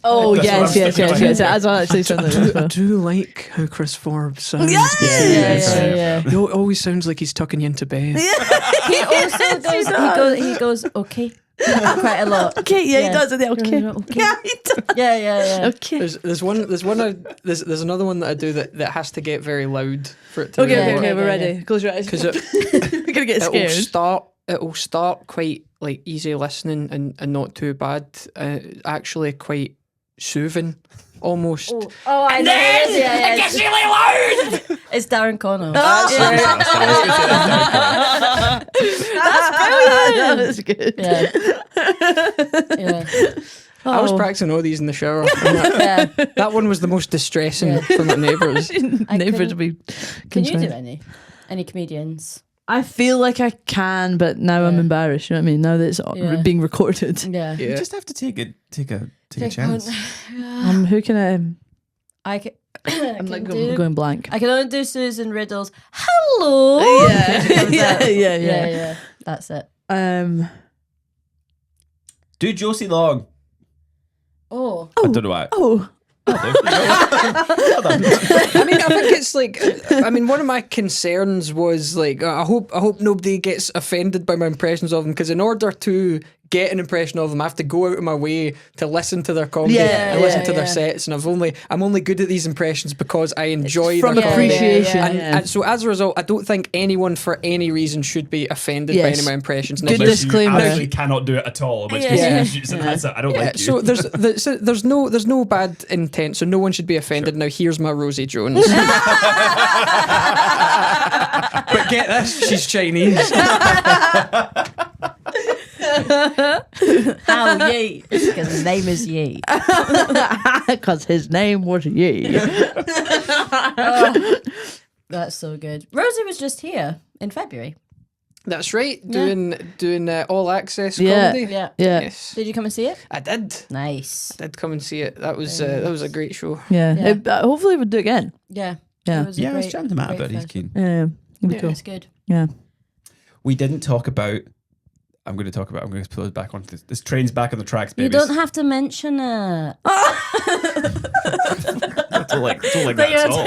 Oh, That's what I was yes. thinking. As I actually sound like I that. do like how Chris Forbes sounds. Yeah. He always sounds like he's tucking you into bed. He also he goes okay quite a lot. Okay, yeah, he does it. Okay. Okay. Yeah, he does. Yeah. Okay. There's another one that I do that has to get very loud for it to Okay, really okay, work. we're ready. Close your eyes. Because We're gonna get scared. it'll start quite like easy listening and not too bad. Actually quite soothing almost. Oh, I know. It gets really loud. It's Darren Connell. That's That's good. Yeah. I was Oh. practicing all these in the shower. And that one was the most distressing from the neighbours. Neighbours will be Can you do concerned. any comedians? I feel like I can, but now I'm embarrassed. You know what I mean? Now that it's being recorded. Yeah. You just have to take a chance. Who can I can. I'm like going blank. I can only do Susan Riddle's hello. Yeah. That's it. Do Josie Long. Oh. I don't know why. Oh, I mean, I think it's like, I mean, one of my concerns was like, I hope nobody gets offended by my impressions of them, because in order to get an impression of them, I have to go out of my way to listen to their comedy Yeah, and listen to yeah. their sets, and I'm only good at these impressions because I enjoy from their comedy. appreciation. Yeah, Yeah, And so as a result, I don't think anyone for any reason should be offended by Yes. any of my impressions. Now, Good here's- disclaimer. You absolutely cannot do it at all. In which case, Yeah. that's it. I don't like you. So there's no bad intent, so no one should be offended. Now here's my Rosie Jones. But get this, she's Chinese. How Ye? Because his name is Ye. because his name was Ye. That's so good. Rosie was just here in February. That's right, doing all access Yeah. comedy. Yeah. Yeah, Yes, Did you come and see it? I did. Nice. I did come and see it. That was a great show. yeah. Yeah. Hopefully, we'll do it again. Yeah. Yeah. It was a Yeah, I was great- chatting to Matt great about it. He's fest. keen. Yeah, it'll be cool. It's good. Yeah. We didn't talk about. I'm going to pull it back on this train's back on the tracks, You baby. don't have to mention it. Don't like that at all.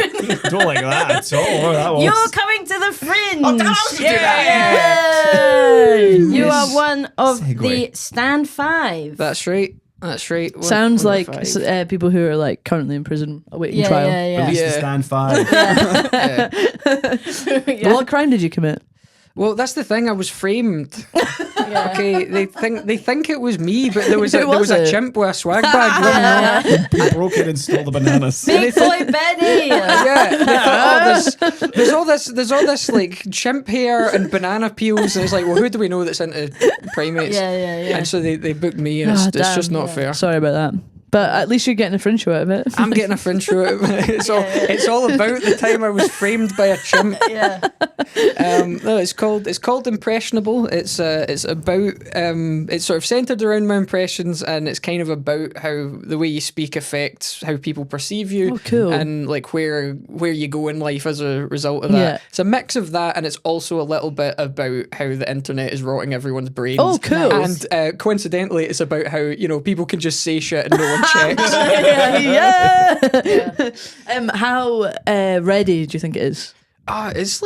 Don't like that at all. That was. You're coming to the fringe. Oh, damn, I was gonna do that. You Yes. are one of Segue. the Stand 5. That's right. That's right. Sounds One like of five. people who are like currently in prison awaiting Yeah, trial. yeah, Release Yeah. the stand 5. yeah. What crime did you commit? Well, that's the thing. I was framed. Yeah. Okay, they think it was me, but there was a, Who there was was a it? chimp with a swag bag running around. I broke in and stole the bananas. Big boy Benny. Yeah, they thought, oh, there's all this like chimp hair and banana peels, and it's like, well, who do we know that's into primates? Yeah. And so they booked me, and it's just not fair. Sorry about that. But at least you're getting a fringe show out of it. I'm getting a fringe show. It's all about the time I was framed by a chimp. Yeah. No, it's called Impressionable. It's about it's sort of centered around my impressions, and it's kind of about how the way you speak affects how people perceive you. Oh, cool. And like where you go in life as a result of that. Yeah. It's a mix of that, and it's also a little bit about how the internet is rotting everyone's brains. Oh, cool. And coincidentally, it's about how people can just say shit and no one checks. yeah. How ready do you think it is? It's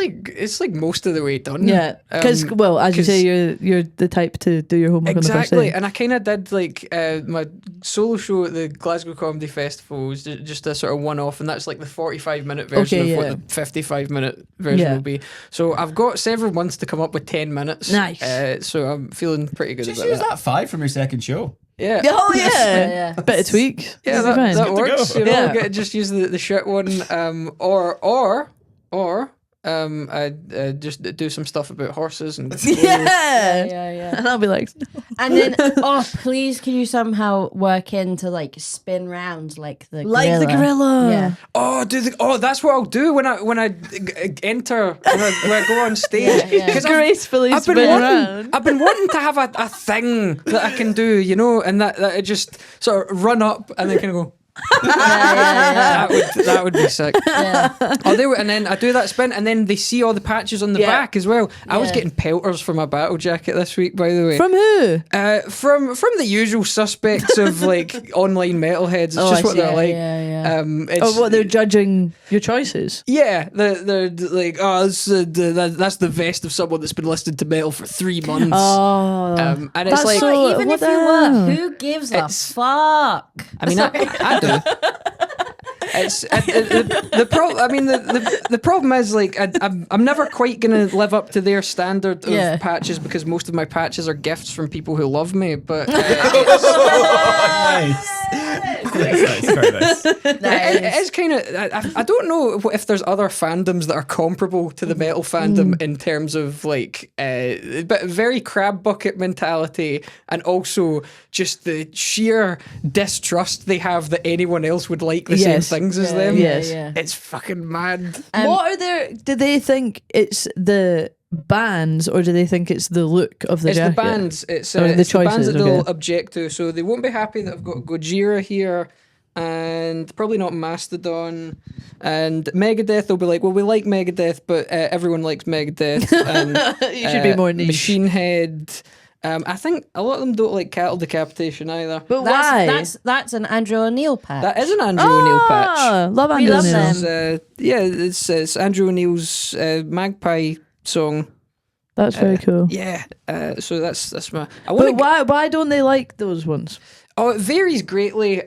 like most of the way done. Yeah, because well, as you 'cause- say, you're the type to do your homework on the first Exactly, day. and I kind of did like my solo show at the Glasgow Comedy Festival was just a sort of one-off, and that's like the 45-minute version Okay, of yeah. what the 55-minute version Yeah. will be. So I've got several months to come up with 10 minutes. Nice. So I'm feeling pretty good Just about use that. that 5 from your second show. Yeah. Oh yeah, Yeah. a bit of tweak. Yeah, It'll be fine. that to works. go. You know, Yeah. just use the shit one, or I just do some stuff about horses and Yeah. Yeah. And I'll be like, And then, please, can you somehow work in to like spin round like the the gorilla. Yeah. that's what I'll do when I enter when I go on stage. Yeah, yeah. 'Cause Gracefully I've been spin wanting, around. I've been wanting to have a thing that I can do, you know, and that I just sort of run up and then kind of go. That would be sick. Yeah. And then I do that spin, and then they see all the patches on the Yeah. back as well. I was Yeah. getting pelters for my battle jacket this week, by the way. From who? From the usual suspects of like online metalheads. It's just I what see. they're like. Yeah. It's, What they're judging your choices. yeah, they're like, oh, that's the vest of someone that's been listed to metal for 3 months. Oh, And it's that's like, so- Even what if you the were, hell? who gives a It's- fuck? I mean, I do. It's the problem. I mean, the problem is like I'm never quite gonna live up to their standard of Yeah. patches, because most of my patches are gifts from people who love me. But Nice. Nice. Very nice. it is kind of. I don't know if there's other fandoms that are comparable to the metal fandom in terms of like, but very crab bucket mentality, and also just the sheer distrust they have that anyone else would like the Yes. same things as them. Yes. It's fucking mad. what are their? Do they think it's the bands, or do they think it's the look of the It's jacket? the bands. It's Or the the bands choices, that they'll okay. object to. So they won't be happy that I've got Gojira here, and probably not Mastodon, and Megadeth. They'll be like, well, we like Megadeth, but everyone likes Megadeth. And You should be more niche. Machine Head. I think a lot of them don't like cattle decapitation either. But why? That's an Andrew O'Neill patch. That is an Andrew O'Neill patch. Love Andrew love O'Neill. them. It's Andrew O'Neill's Magpie song. That's very cool. Yeah, so that's my. I want But why don't they like those ones? Oh, it varies greatly.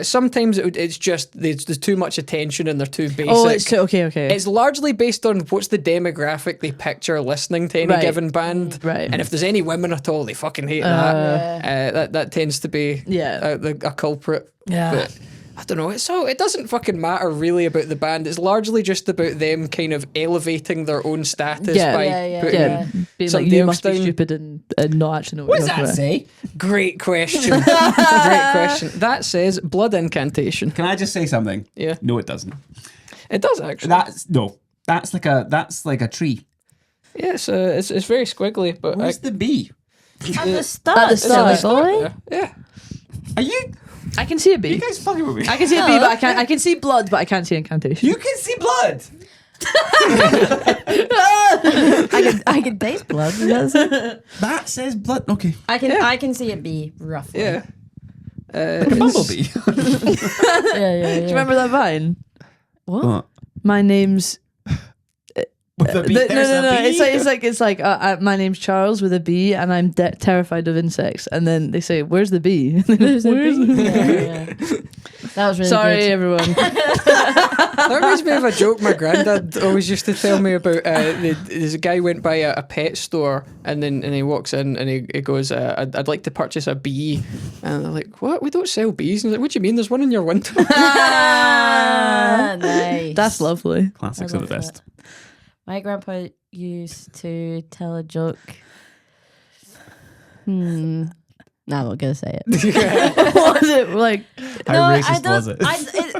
Sometimes it's just there's too much attention and they're too basic. Oh, it's okay. It's largely based on what's the demographic they picture listening to any Right. given band. Right. And if there's any women at all, they fucking hate that. That tends to be a culprit. Yeah. But I don't know. It doesn't fucking matter really about the band. It's largely just about them kind of elevating their own status by putting Being like, somebody you else must be down. stupid and not actually know What what does you're that talking say? Great question. Great question. That says blood incantation. Can I just say something? Yeah. No, it doesn't. It does actually. That's like a tree. Yeah, it's very squiggly, but Where's the bee? At the start, At the start. silly boy. yeah. Are you I can see a bee. you guys fucking with me? I can see a bee, but I can see blood, but I can't see incantation. You can see blood. I can taste blood. That says blood. Okay. I can see it be roughly. Yeah. Bumblebee. Yeah. Do you remember that vine? What? My name's With a bee. no. There's a bee? It's like my name's Charles with a B, and I'm terrified of insects. And then they say, "Where's the bee?" Where's the bee? Yeah. That was really Sorry, good. everyone. That reminds me of a joke my granddad always used to tell me about. There's a guy went by a pet store and he walks in and he goes, I'd like to purchase a bee. And they're like, what? We don't sell bees. And he's like, what do you mean? There's one in your window. Nice. That's lovely. Classics I are the love best. that. My grandpa used to tell a joke. No, I'm not gonna say it. What was it like? How racist was it?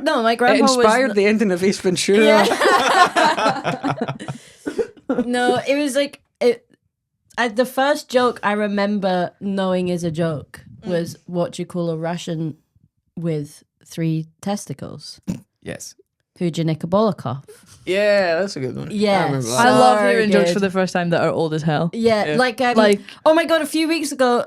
No, my It grandpa inspired was. the ending of Ace Ventura. Yeah. No, it was like the first joke I remember knowing is a joke was what you call a Russian with 3 testicles. Yes. Puja Nikobolikov. Yeah, that's a good one. Yeah. I remember that. I love So hearing jokes good. for the first time that are old as hell. Yeah, like oh my god, a few weeks ago,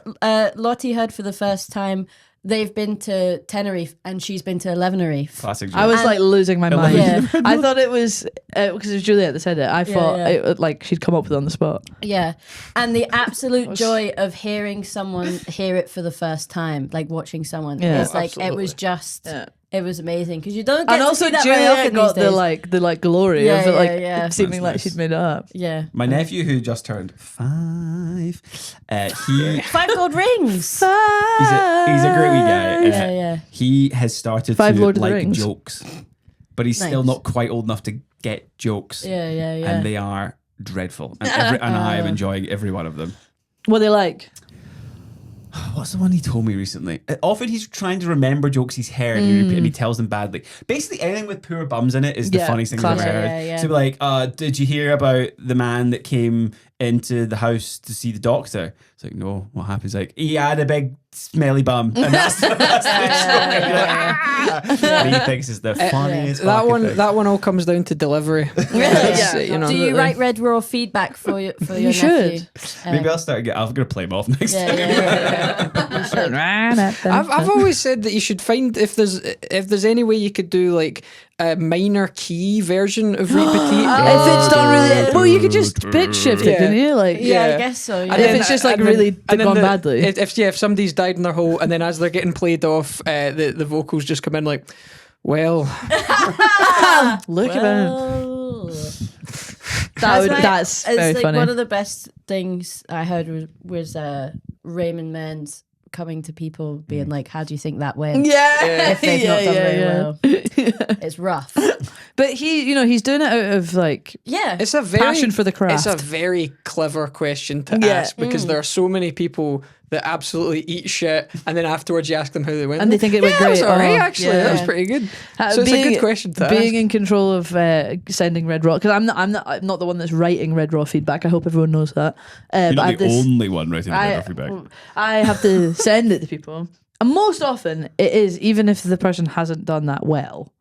Lottie heard for the first time they've been to Tenerife and she's been to Elevenerife. Classic joke. I was like losing my mind. Yeah. I thought it was because it was Juliet that said it. I thought yeah. it like she'd come up with it on the spot. Yeah, and the absolute joy of hearing someone hear it for the first time, like watching someone. Yeah. It's like it was just. Yeah. It was amazing because you don't get And to also see that very Juliet often got these days. the glory Yeah, of it, like yeah. seeming That's like nice. she'd made it up. Yeah. My nephew, who just turned 5, he 5 gold rings. he's a great wee guy. Yeah. He has started 5 to Lord of the like Rings. jokes, but he's still Nice. not quite old enough to get jokes. Yeah. And they are dreadful, and I am enjoying every one of them. What they like? What's the one he told me recently? Often he's trying to remember jokes he's heard and he tells them badly. Basically, anything with poor bums in it is the Yeah, funniest thing I've ever classic. heard. Yeah. So, like, did you hear about the man that came into the house to see the doctor? It's like, no, what happened? He's like, he had a big smelly bum. And that's the joke. And you're like, "Ah!" And he thinks it's the funniest fucking thing. That one all comes down to delivery. Yeah. You know, Do you the- write Red Raw feedback for your You nephew? should. Maybe I'll start again. I'm going to play him off next time. Yeah. You should. I've always said that you should find if there's any way you could do like a minor key version of Repeat. If it's done really well, you could just pitch shift it, Yeah. couldn't you? Like, Yeah, Yeah. I guess so. And Yeah. if it's just like really gone badly. If somebody's died in their hole, and then as they're getting played off, the vocals just come in like, well, look at it. Well, That's it's very like funny. one of the best things I heard was Raymond Menz coming to people being like, "How do you think that went?" Yeah, If they've not done very well, it's rough. But he's doing it out of like Yeah, it's a very passion for the craft. It's a very clever question to Yeah. ask because there are so many people that absolutely eat shit, and then afterwards you ask them how they went, And they think it went That was great. all right, Oh, actually. yeah. That was pretty good. So it's a good question to being ask. in control of sending Red Raw, because I'm not the one that's writing Red Raw feedback. I hope everyone knows that. You're but I not have the this- only one writing the feedback. I have to send it to people, and most often it is even if the person hasn't done that well.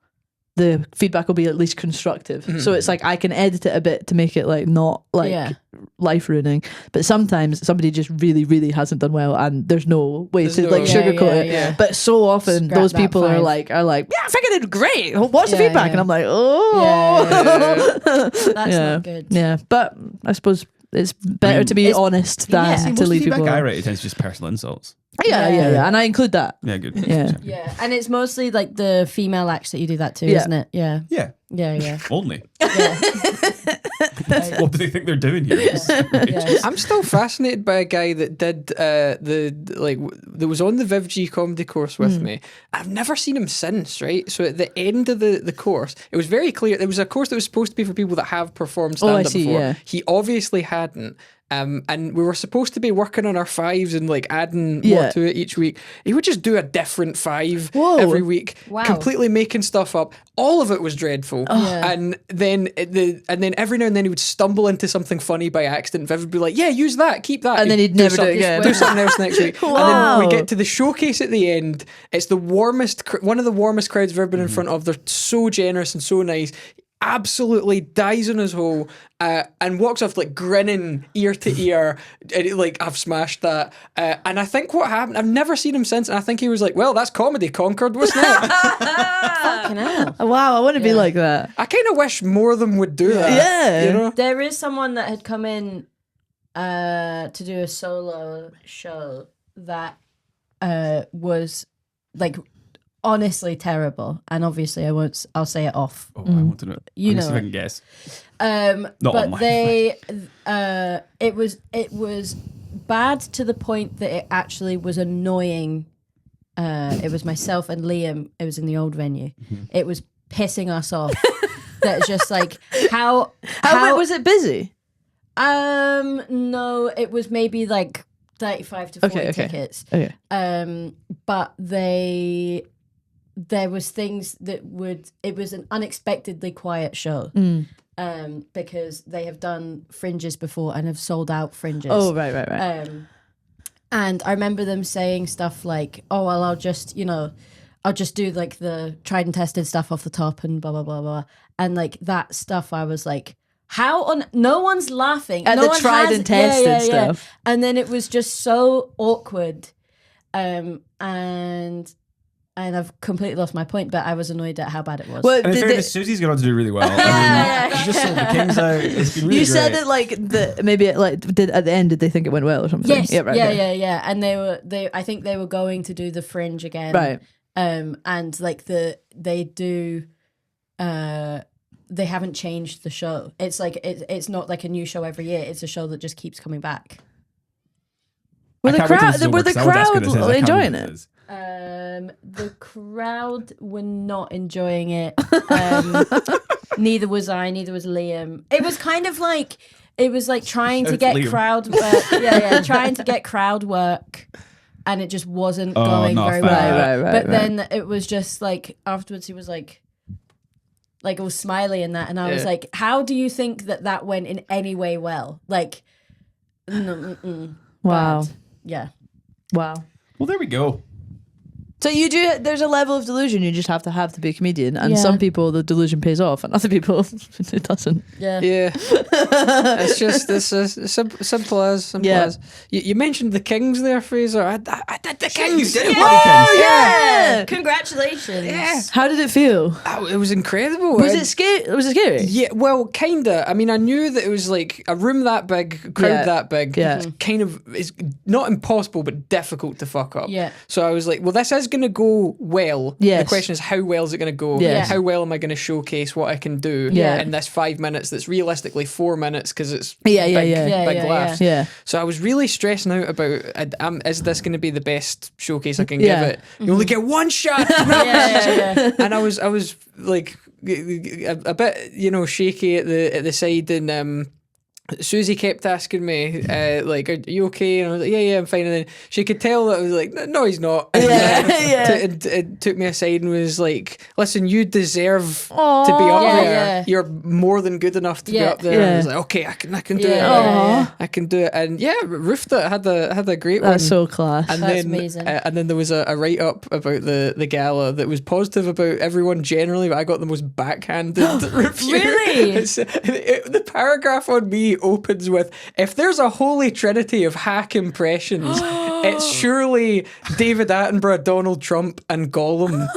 the feedback will be at least constructive. So it's like I can edit it a bit to make it like not like life ruining. But sometimes somebody just really, really hasn't done well, and there's no way to like sugarcoat it. But so often Scrap those that people are 5. like, yeah, I think I did great. What's the Yeah, feedback? yeah. And I'm like, oh, That's yeah, not good. yeah. But I suppose it's better to be it's- honest than yeah. See, to most of the leave feedback people. I write, it tends to just personal insults. Yeah, and I include that. Yeah, good. Yeah. Yeah, and it's mostly like the female acts that you do that to, Yeah. isn't it? Yeah, Yeah, yeah. only. yeah. What do they think they're doing here? It's outrageous. I'm still fascinated by a guy that did that was on the VivG comedy course with me. I've never seen him since, right? So at the end of the course, it was very clear it was a course that was supposed to be for people that have performed stand up before. Yeah. He obviously hadn't. And we were supposed to be working on our 5s and like adding Yeah. more to it each week. He would just do a different 5 Whoa. every week, Wow. completely making stuff up. All of it was dreadful. Yeah. And then every now and then he would stumble into something funny by accident. Viv would be like, "Yeah, use that, keep that," And then he'd never do it something- again. Do something else next week. And Wow. then we get to the showcase at the end. It's the warmest, one of the warmest crowds I've ever been in front of. They're so generous and so nice. Absolutely dies on his hole and walks off like grinning ear to ear, and like, I've smashed that. And I think what happened, I've never seen him since, and I think he was like, "Well, that's comedy conquered. What's next?" Fucking hell. Wow, I want to be Yeah. like that. I kind of wish more of them would do that. Yeah. You know? There is someone that had come in to do a solo show that was like honestly terrible, and obviously I'll say it off. Oh, I want to know. You Let me see know if I it. can guess. But on my- they it was bad to the point that it actually was annoying. It was myself and Liam. It was in the old venue. It was pissing us off. That it's just like how was it busy? no, it was maybe like 35 to 40 Okay. tickets. Okay. But there was things that it was an unexpectedly quiet show. Because they have done fringes before and have sold out fringes. Oh, right. And I remember them saying stuff like, "Oh, well, I'll just do like the tried and tested stuff off the top and blah blah blah blah." And like that stuff, I was like, "How on? No one's laughing At no the one tried has- and tested stuff. And then it was just so awkward, and I've completely lost my point. But I was annoyed at how bad it was. Well, And in fairness, Susie's gone on to do really well. I mean, she just sold the Kings out. It's been really you said great. it like maybe it like did at the end. Did they think it went well or something? Yes, okay. yeah. And I think they were going to do the fringe again. Right. And like they haven't changed the show. It's like it's not like a new show every year. It's a show that just keeps coming back. Were I the can't wait till crowd this is over, were the 'cause I was asking crowd this, I can't enjoying remember it? what is. The crowd were not enjoying it. Neither was I. Neither was Liam. It was kind of like trying to Shout get Liam. crowd work. Trying to get crowd work, and it just wasn't going not very fair. well. Right. But then it was just like afterwards he was like all smiley and that, and I was Yeah. like, how do you think that went in any way well? Like, Wow. bad. Yeah. Wow. Well, there we go. So you do. There's a level of delusion you just have to be a comedian, and Yeah. some people the delusion pays off, and other people it doesn't. Yeah. Yeah, it's just this is simple as. Yeah. You mentioned the Kings there, Fraser. I did the Kings. did it, bloody Kings. Yeah. Congratulations. Yeah. How did it feel? Oh, it was incredible. Was it scary? Was it scary? Yeah, well, kinda. I mean, I knew that it was like a room that big, crowd Yeah. that big. Yeah. It's kind of, it's not impossible, but difficult to fuck up. Yeah. So I was like, well, this is going to go well. Yes. The question is, how well is it going to go? Yes. How well am I going to showcase what I can do Yeah. in this 5 minutes that's realistically 4 minutes because it's Yeah, big, yeah. big Yeah, laughs. Yeah. So I was really stressing out about, is this going to be the best showcase I can Yeah. give it? You only get one shot. Yeah. And I was like a bit, shaky at the side, and Susie kept asking me, like, "Are you okay?" And I was like, "Yeah, I'm fine." And then she could tell that I was like, "No, he's not." And, it took me aside and was like, "Listen, you deserve to be up Yeah, there. yeah. You're more than good enough to be Yeah. up there." And I Yeah. was like, "Okay, I can do Yeah, it. yeah. I can do it." And yeah, roofed it. Had a great one. That's so class. And That's then, amazing. and then there was a write up about the gala that was positive about everyone generally, but I got the most backhanded review. Really? The paragraph on me opens with, "If there's a holy trinity of hack impressions, it's surely David Attenborough, Donald Trump, and Gollum."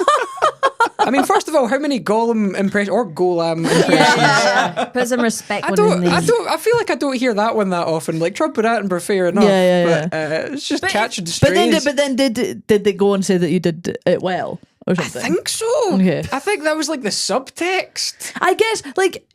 I mean, first of all, how many Gollum impressions or Golam impressions? Yeah. Put some respect on his name. I feel like I don't hear that one that often. Like Trump and Attenborough, fair enough. Yeah. But it's just catching But strays. then did they go and say that you did it well or I something? think so. Okay. I think that was like the subtext. I guess like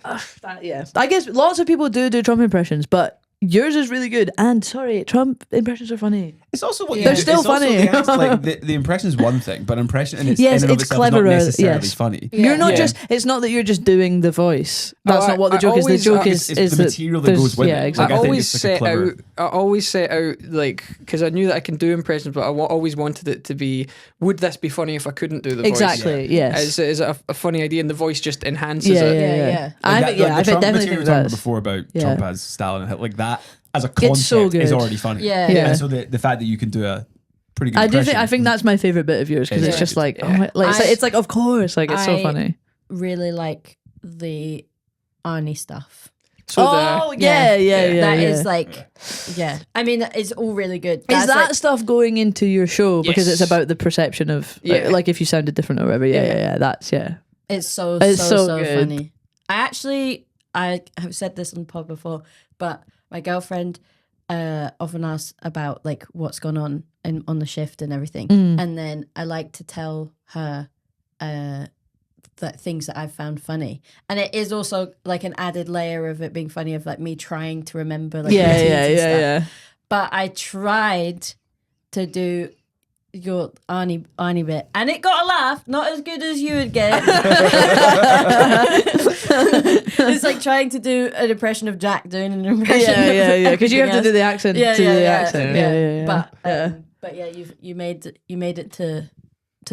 I guess lots of people do Trump impressions, but yours is really good. And sorry, Trump impressions are funny. It's also what They're you, still it's also funny. the act, like the impression is one thing, but impression in its Yes, in and of it's itself is cleverer, not necessarily yes. funny. Yeah. You're not Yeah. just. It's not that you're just doing the voice. That's not what the I joke is. The always- joke it's is the that material that there's- goes with yeah, it. Like, exactly. I I think always it's like a clever- set out like because I knew that I can do impressions, but I always wanted it to be. Would this be funny if I couldn't do the voice? Exactly. Yes. Is it a funny idea, and the voice just enhances Yeah, it. Yeah. I Like think, that, yeah, like the I Trump definitely material think we were talking that's before about yeah. Trump as Stalin and like that as a concept It's so good. is already funny. Yeah. Yeah. And so the fact that you can do a pretty good I do impression. think. I think that's my favorite bit of yours because Yeah. it's just like, oh Yeah. my, like it's like of course, like it's so I- funny. Really like the Arnie stuff. So yeah. That is like, yeah. I mean, it's all really good. Is That's that like- stuff going into your show because Yes. it's about the perception of like if you sounded different or whatever? Yeah. That's It's so It's so so good. funny. I have said this on the pod before, but my girlfriend often asks about like what's gone on on the shift and everything, and then I like to tell her that things that I've found funny, and it is also like an added layer of it being funny of like me trying to remember like routines and stuff. But I tried to do your Arnie bit, and it got a laugh, not as good as you would get. It's like trying to do an impression of Jack doing an impression. Yeah. Because you have to do the accent. accent. Yeah. But yeah, you made it to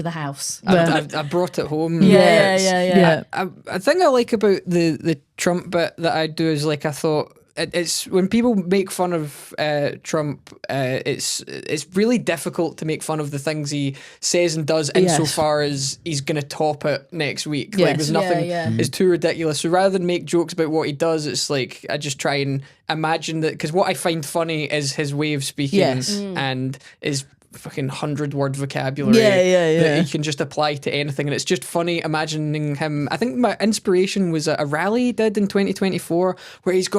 the house. I brought it home. Yeah. I think I like about the Trump bit that I do is like I thought it's when people make fun of Trump, it's really difficult to make fun of the things he says and does insofar as he's going to top it next week. Like there's nothing is too ridiculous. So rather than make jokes about what he does, it's like I just try and imagine that because what I find funny is his way of speaking and his fucking 100-word vocabulary that he can just apply to anything, and it's just funny imagining him. I think my inspiration was a rally he did in 2024 where he's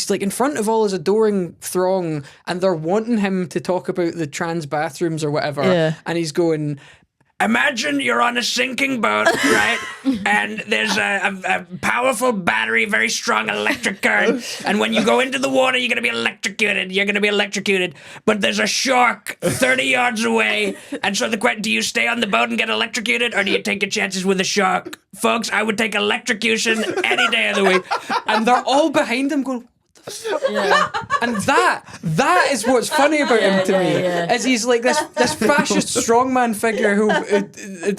like in front of all his adoring throng and they're wanting him to talk about the trans bathrooms or whatever, and he's going, Imagine you're on a sinking boat, right? And there's a powerful battery, very strong electric current. And when you go into the water, you're going to be electrocuted. You're going to be electrocuted. But there's a shark 30 yards away. And so the question, do you stay on the boat and get electrocuted? Or do you take your chances with a shark? Folks, I would take electrocution any day of the week. and they're all behind him going, and that is what's funny about him to me is he's like this fascist strongman figure who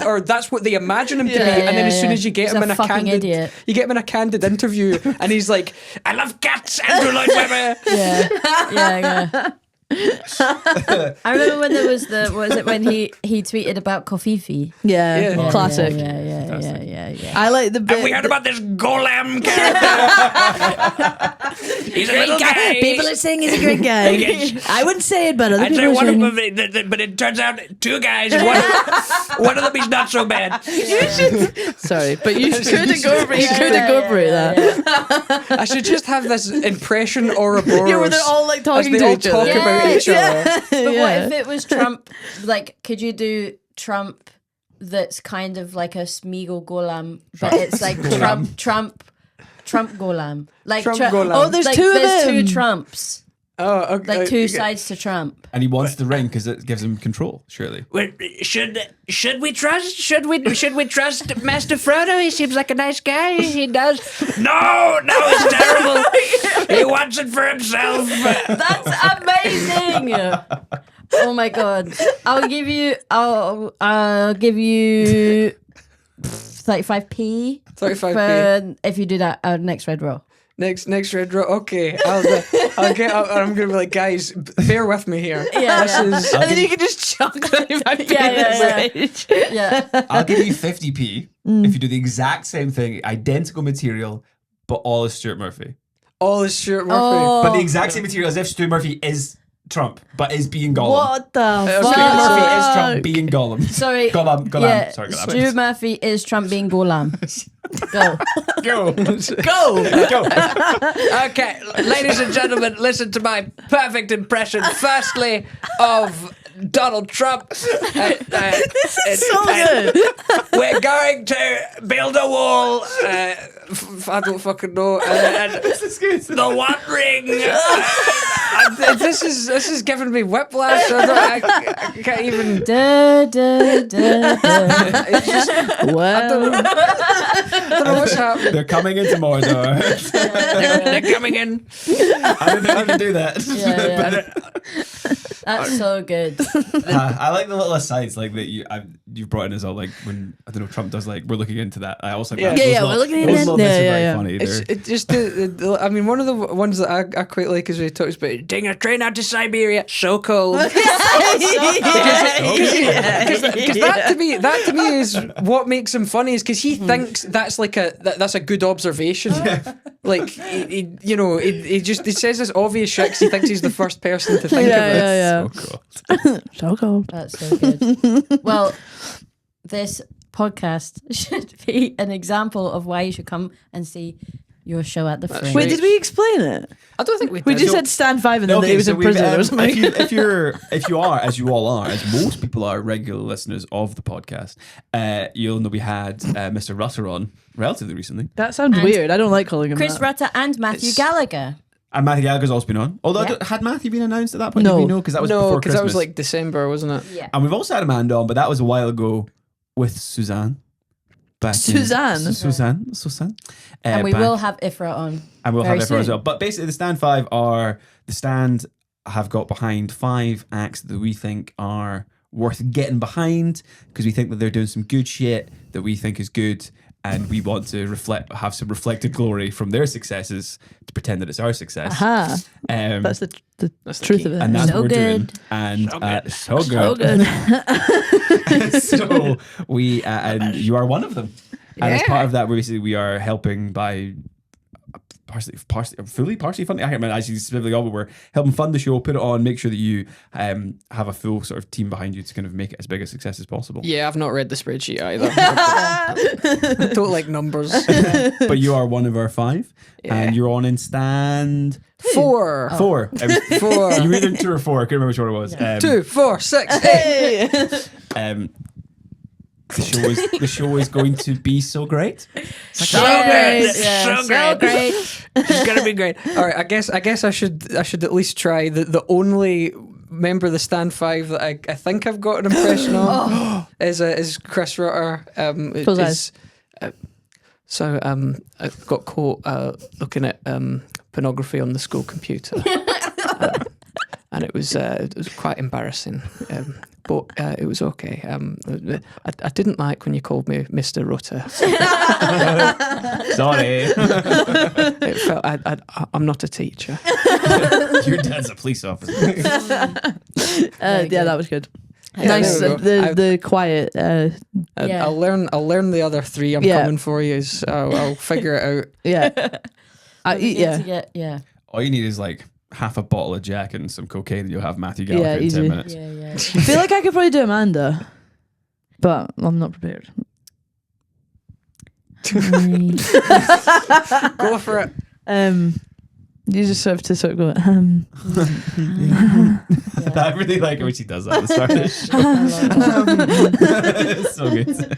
or that's what they imagine him to be, and then as soon as you get He's him a in a fucking candid idiot. you get him in a candid interview and he's like, I love cats, Andrew Lloyd Webber. Yeah. I remember when there was when he tweeted about Kofifi. Yeah. Classic. Yeah. I like the bit. Have we heard about this Golem character? He's a little guy. People are saying he's a great guy. I wouldn't say it, but other I'd say people are one of saying. them, but it turns out two guys. One of them is not so bad. Sorry, but you could incorporate that. I should just have this impression Ouroboros Yeah, where they're all like as talking they to all each talk other. about each other. But what if it was Trump? Like, could you do Trump that's kind of like a Smeagol Golam, but it's like Trump Golam. Like Trump Golam. Oh, there's like, two of there's them. two Trumps. Oh, okay. Like two sides to Trump. And he wants the ring because it gives him control. Surely. Wait, should we trust Master Frodo? He seems like a nice guy. He does. No, it's terrible. He wants it for himself. That's amazing. Oh my god. I'll give you 35p 35p. for if you do that next red row. Next red row. Okay, I'll get up and I'm gonna be like, guys, bear with me here. Yeah, This yeah. is. And then you can just chuck 35p Yeah. Yeah. I'll give you 50p if you do the exact same thing, identical material, but all is Stuart Murphy. All is Stuart Murphy. Oh. But the exact same material as if Stuart Murphy is Trump, but is being Gollum. What the Stuart fuck? Murphy is Trump being Gollum. Sorry. Gollum. Yeah, Sorry, Gollum. Stu Murphy is Trump being Golam. Go. Go. Go! Go. Okay, ladies and gentlemen, listen to my perfect impression. Firstly, of Donald Trump. So good. We're going to build a wall. I don't fucking know. The One Ring. This is giving me whiplash. I can't even. Da, da, da, da. It's just, Well, I don't know what's happening. They're coming into Mordor. They're coming in. I don't think I can do that. Yeah. That's so good. I like the little asides like that you've brought in as well. Like when I don't know Trump does like we're looking into that. I also Yeah. those Yeah, little- we're looking those into little that. bits are Yeah, very yeah. funny. It just I mean, one of the ones that I quite like is when he talks about taking a train out to Siberia, so cold. Because that to me is what makes him funny, is because he thinks that's like that's a good observation. Like he says this obvious shit 'cause he thinks he's the first person to think of it. yeah. So cool. So cool. That's so good. Well, this podcast should be an example of why you should come and see your show at the Fringe. Wait, did we explain it? I don't think we We did. just said stand 5 and then he was in prison or something. If you are, as you all are, as most people are, regular listeners of the podcast, you'll know we had Mr. Rutter on relatively recently, That sounds And weird. I don't like calling him Chris that. Rutter and Matthew Gallagher. and Matthew Gallagher's also been on. Although Yeah. had Matthew been announced at that point? No. Did we know? Because that was No, before because Christmas. that was like December, wasn't it? Yeah. And we've also had Amanda on, but that was a while ago with Suzanne. Suzanne? Suzanne. And we back- will have Ifra on. And we'll very have everyone as soon. well. But basically, the Stand 5 are the Stand have got behind 5 acts that we think are worth getting behind because we think that they're doing some good shit that we think is good, and we want to have some reflected glory from their successes to pretend that it's our success. Aha. That's That's the the truth key. of it. and that's So what we're doing. good. And so so good. good. So we and you are one of them. And as Yeah. part of that, we are helping by partially funding. I can't remember actually specifically all, but we're helping fund the show, put it on, make sure that you have a full sort of team behind you to kind of make it as big a success as possible. Yeah, I've not read the spreadsheet either. I don't like numbers. But you are one of our 5, Yeah. and you're on in stand 4. 4. It was- 4. You were either 2 or 4. I couldn't remember which one it was. 2, 4, 6, 8. The show is going to be so great. So Yes, good. yeah, So so great. great. It's going to be great. All right, I guess I should at least try the only member of the Stand 5 that I think I've got an impression of is Chris Rutter. Close eyes. I got caught looking at pornography on the school computer, and it was quite embarrassing. But it was okay. I didn't like when you called me Mr. Rutter. Sorry. It felt I'm not a teacher. Your dad's a police officer. Yeah, that was good. Yeah, Nice. there we go. The quiet. Yeah. I'll learn the other 3. I'm Yeah. coming for you. I'll figure it out. Yeah. We need Yeah. to get, yeah. All you need is like half a bottle of Jack and some cocaine, and you'll have Matthew Gallagher Yeah, in easy. 10 minutes. Yeah, yeah. I feel like I could probably do Amanda, but I'm not prepared. Go for it. You just have to sort of go. I really like it when she does that at the start of the show. It's so good.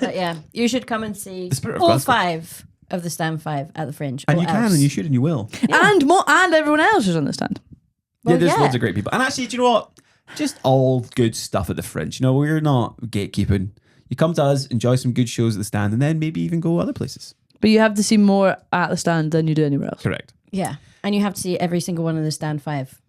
But yeah, you should come and see The spirit of all Glasgow. 5 of the Stand 5 at the Fringe. And or you can, else. and you should, and you will. And everyone else is on the stand. Well, there's yeah. loads of great people. And actually, do you know what? Just all good stuff at the Fringe. You know, we're not gatekeeping. You come to us, enjoy some good shows at the Stand, and then maybe even go other places. But you have to see more at the Stand than you do anywhere else. Correct. Yeah. And you have to see every single one of the Stand 5.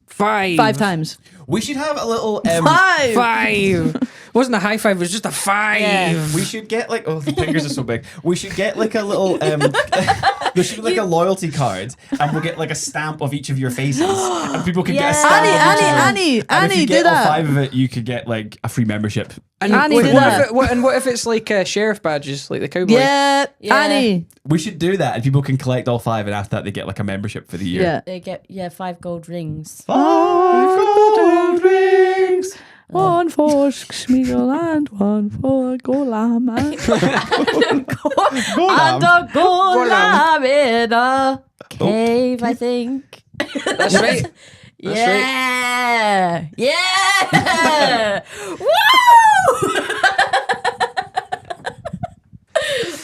5. 5 times. We should have a little... 5! 5. Wasn't a high five, it was just a 5. Yeah. We should get like... Oh, the fingers are so big. We should get like a little... there should be like a loyalty card, and we'll get like a stamp of each of your faces, and people can get a stamp of each of them. Annie, And if you do get all that. 5 of it, you could get like a free membership. And Annie, wait, do what that. if what if it's like sheriff badges, like the cowboy? Yeah, Yeah. Annie. We should do that, and people can collect all 5, and after that, they get like a membership for the year. Yeah. They get 5 gold rings. 5 gold rings. One for Schmiegel and one for Golam. And a gold in a cave, I think. That's right. Yeah. Yeah. Woo!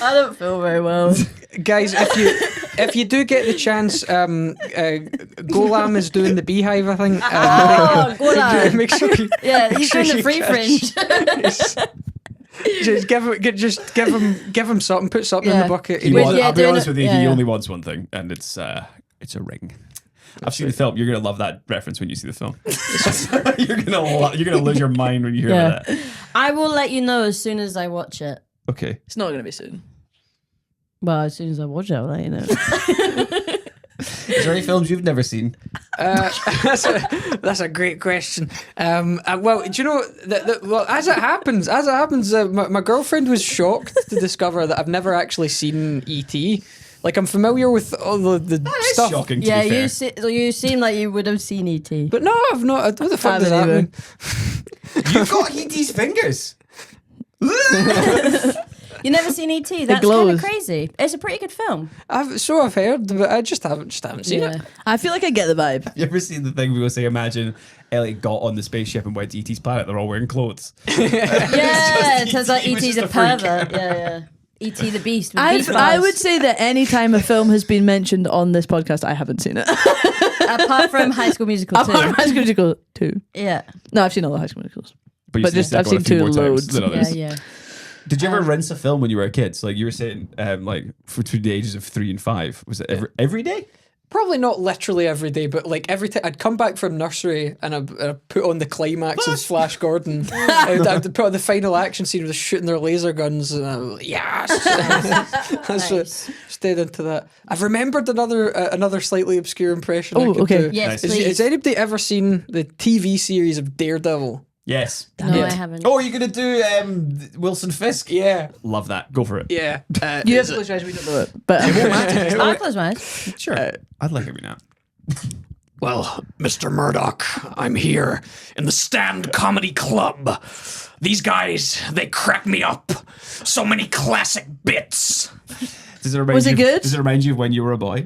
I don't feel very well. Guys, if you do get the chance, Golam is doing the beehive, I think. Oh, Golam. Make sure you, Yeah, he's sure doing the you free catch- fringe. just give him something, put something in Yeah. the bucket. He Wait, wants- yeah, I'll be doing honest it- with you, yeah, he yeah. only wants one thing, and it's a ring. I've seen the film. You're gonna love that reference when you see the film. you're gonna lose your mind when you hear Yeah. about that. I will let you know as soon as I watch it. Okay. It's not going to be soon. Well, as soon as I watch it, I'll let you know. Is there any films you've never seen? That's a great question. Well, do you know well, as it happens, my girlfriend was shocked to discover that I've never actually seen E.T. Like, I'm familiar with all the It's stuff. shocking. To Yeah, be fair. you seem like you would have seen E E.T. But no, I've not. What the fuck does that either. mean? You've got E.T.'s fingers. You never seen E.T.? That's kind glows. of crazy. It's a pretty good film. I've heard, but I just haven't seen it. I feel like I get the vibe. You ever seen the thing we go say? Imagine Elliot got on the spaceship and went to E.T.'s planet. They're all wearing clothes. Yeah, it turns out E.T. was E.T.'s just a a freak. pervert. Yeah. E.T. the Beast. With beast I bars. would say that any time a film has been mentioned on this podcast, I haven't seen it. apart from High School Musical Apart from 2. High School Musical 2. Yeah. No, I've seen all the High School Musicals. But, But just- I've seen two loads. Yeah. Did you ever rinse a film when you were a kid? So like you were saying, like between the ages of 3 and 5, was it every day? Probably not literally every day, but like every time I'd come back from nursery and I'd put on the climax of Flash Gordon. I'd put on the final action scene with shooting their laser guns, and I'm like, yes, that's what stayed into that. I've remembered another slightly obscure impression. I Oh, could okay. do. Yes, Nice. please. Has anybody ever seen the TV series of Daredevil? Yes. No, I haven't. Oh, you're gonna do Wilson Fisk? Yeah, Love that. Go for it. yeah. You have to close your eyes, we don't know it. But I'll close my eyes. Sure. I'd like it now. Well, Mr. Murdoch, I'm here in the Stand Comedy Club. These guys, they crack me up. So many classic bits. Does it remind Was it you, good? Does it remind you of when you were a boy?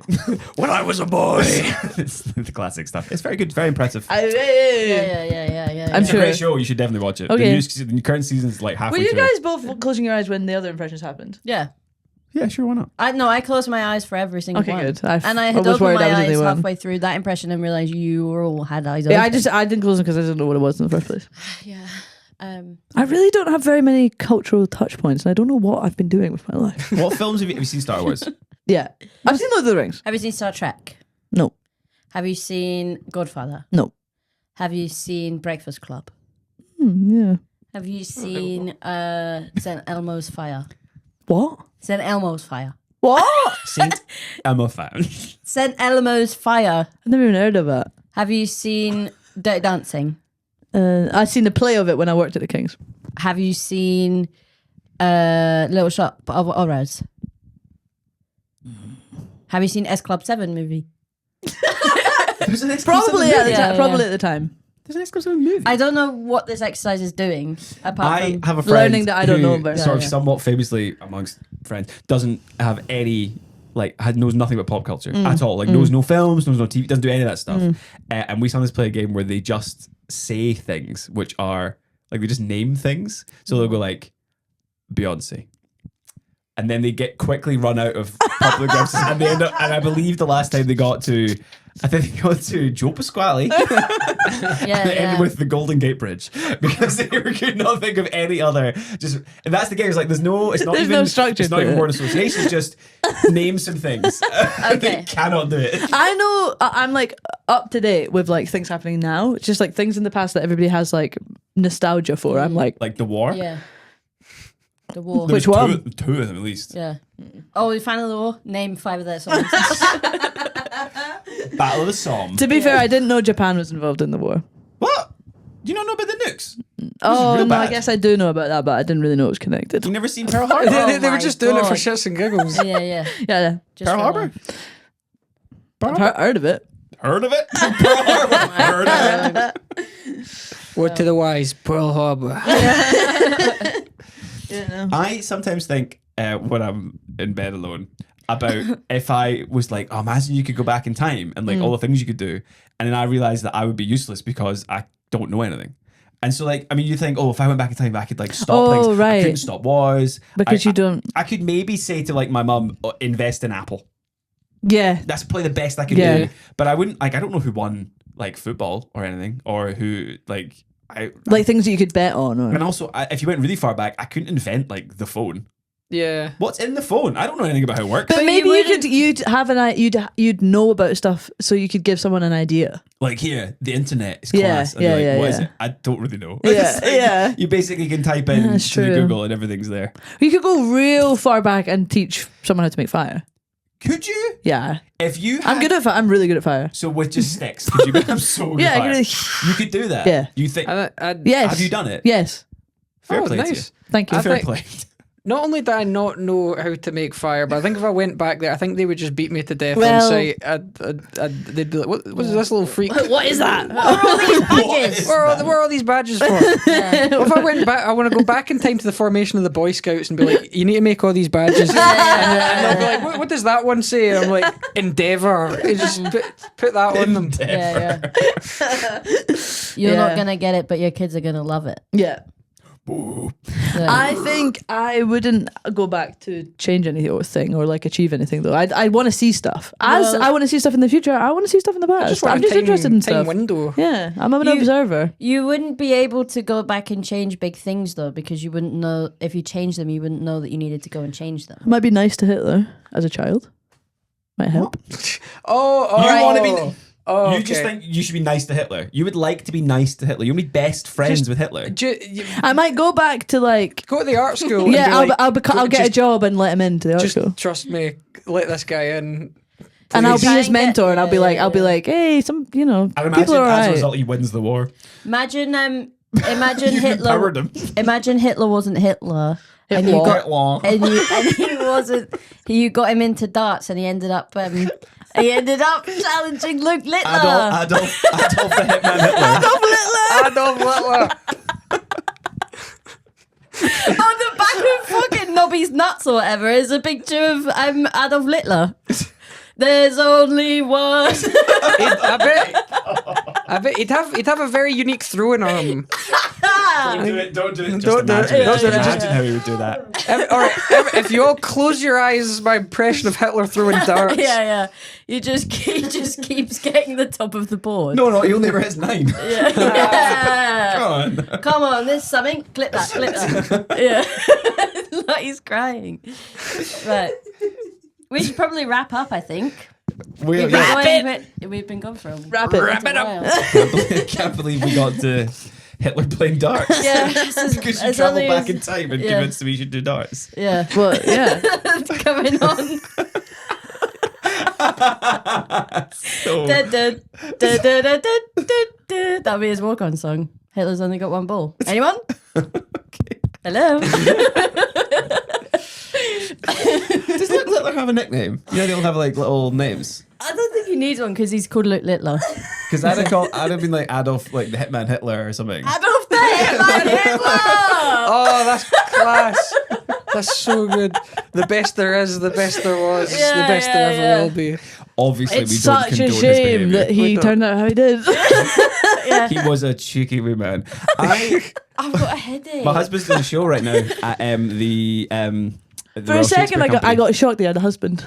When I was a boy. It's the classic stuff. It's very good, very impressive. Yeah. I'm It's a sure. great show. You should definitely watch it. Okay. The current season's like halfway Were you through. guys both closing your eyes when the other impressions happened? Yeah. Yeah, sure. Why not? I closed my eyes for every single Okay, one. good. And I I had was opened worried my I was the eyes only one. halfway through that impression and realised you all had eyes Yeah, open. I didn't close them because I didn't know what it was in the first place. Yeah. I really don't have very many cultural touch points, and I don't know what I've been doing with my life. What films have you seen? Star Wars. Yeah, I've seen Lord of the Rings. Have you seen Star Trek? No, Have you seen Godfather? no. Have you seen Breakfast Club? Yeah. Have you seen St. Elmo's Fire? What? St. Elmo's Fire. What? Saint Emma fan. St. Elmo's Fire. I've never even heard of that. Have you seen Dirty Dancing? I've seen the play of it when I worked at the King's. Have you seen Little Shop of Horrors? Have you seen S Club 7 movie? Probably at the Yeah, time. yeah. Probably at the time. There's an exclusive movie. I don't know what this exercise is doing apart I from have a friend learning that I don't who know about. sort of Yeah. somewhat famously amongst friends doesn't have any knows nothing about pop culture at all. Like knows no films, knows no TV, doesn't do any of that stuff. And we sometimes play a game where they just say things which are like they just name things. So they'll go like Beyonce, and then they get quickly run out of public references, and they end up. And I believe the last time they got to, I think they got to Joe Pasquale. Yeah, They ended with the Golden Gate Bridge because they could not think of any other. Just and that's the game. It's like it's not There's even no structure It's not to even it. word association. It's just name some things. They Okay. cannot do it. I know I'm like up to date with like things happening now. It's just like things in the past that everybody has like nostalgia for. I'm like, Like the war. Yeah. The war. Which There's one? Two of them at least. Yeah. Oh, we found the war. Name 5 of their songs. Battle of the Somme. to be fair, I didn't know Japan was involved in the war. What? Do you not know about the nukes? Oh real no, I bad. guess I do know about that, but I didn't really know it was connected. You never seen Pearl Harbor? They were my just doing it for God. shits and giggles. yeah, yeah. Yeah, Just Pearl for Harbor? that. I've heard of it. Heard of it? Pearl Harbor. Heard of it? Word to the wise, Pearl Harbor. I sometimes think when I'm in bed alone about if I was like, oh, imagine you could go back in time and like all the things you could do. And then I realized that I would be useless because I don't know anything. And so, like, I mean, you think, oh, if I went back in time, I could like stop Oh, things. right. I couldn't stop wars. Because I, you don't. I could maybe say to like my mum, invest in Apple. Yeah. That's probably the best I could Yeah. do. But I wouldn't like. I don't know who won like football or anything, or who like I. Like things that you could bet on. Or... And also, if you went really far back, I couldn't invent like the phone. Yeah. What's in the phone? I don't know anything about how it works. But But maybe you you could you'd have you'd know about stuff so you could give someone an idea. Like here, the internet is Yeah, class. And yeah, you're like, yeah, what is yeah. it? I don't really know. Yeah, It's like, yeah. You basically can type in That's to the true. Google and everything's there. You could go real far back and teach someone how to make fire. Could you? Yeah. If you I'm good at fire. I'm really good at fire. So with just sticks, could you? I'm so good Yeah, at I fire. could- You could do that. Yeah. You think? Yes. Have you done it? Yes. Fair Oh, play to you. nice. Thank you. I Fair think- play. Not only did I not know how to make fire, but I think if I went back there, I think they would just beat me to death Well- on sight. They'd be like, what is this little freak? What is that? Badges. That? What are all these badges for? Well, if I went back, I want to go back in time to the formation of the Boy Scouts and be like, you need to make all these badges. And they'll be like, what does that one say? And I'm like, Endeavour. You just put that on them. Yeah, yeah. You're Yeah. not gonna get it, but your kids are gonna love it. Yeah. Boo. Yeah. I think I wouldn't go back to change anything or like achieve anything though. I want to see stuff. As Well- I want to see stuff in the future, I want to see stuff in the past. want I'm a just time- interested in time stuff. window. Yeah, I'm an You- observer. You wouldn't be able to go back and change big things though, because you wouldn't know if you changed them. You wouldn't know that you needed to go and change them. It might be nice to Hitler as a child. Might help. Oh, You want to be? Oh, You okay. just think you should be nice to Hitler. You would like to be nice to Hitler. You want to be best friends with Hitler. I might go back to like. Go to the art school. Yeah, and be like, I'll get a just- job and let him into the art Just school, trust me. Let this guy in. and I'll be Try his and get- mentor, and I'll be yeah, like, yeah, I'll be yeah. like, hey, some I imagine people are as a alright. result he wins the war. Imagine imagine You Hitler. empowered him. Imagine Hitler wasn't Hitler, and you Hitler. got and he wasn't. You got him into darts, and he ended up challenging Luke Littler. Adolf the Hitman Hitler. Adolf Hitler. On the back of fucking Nobby's nuts or whatever is a picture of Adolf Hitler. There's only one. I bet he'd have a very unique throwing arm. Don't do it. Don't do it. Just Don't do it. imagine. Don't Just do it. imagine how he would do that. If you all close your eyes, my impression of Hitler throwing darts. Yeah. He just keeps getting the top of the board. No, he'll never hit 9. Yeah. Come on. Come on, there's something. Clip that. Yeah. Like he's crying. Right. We should probably wrap up, I think. We've been gone for a Wrap it. Wrap it up. while. Can't believe we got to Hitler playing darts. Yeah, this is Because you as travelled only back as- in time and yeah. convinced me you should do darts. Yeah. Well, yeah. Coming on. So, That'll be his walk-on song. Hitler's only got one ball. Anyone? Hello. does Luke Littler have a nickname? You know, they'll have like little names. I don't think he needs one because he's called Luke Littler. Because I'd have been like Adolf, like the Hitman Hitler or something. Adolf the Hitman Hitler. Oh, that's class. That's so good. The best there is, the best there was, the Yeah, best yeah, there ever yeah. will be. Obviously, It's we don't such condone a his shame behaviour. that he We don't. turned out how he did. He was a cheeky wee man. I've got a headache. My husband's doing a show right now at at the For a Royal second, Shakespeare I Company. got shocked he had a husband.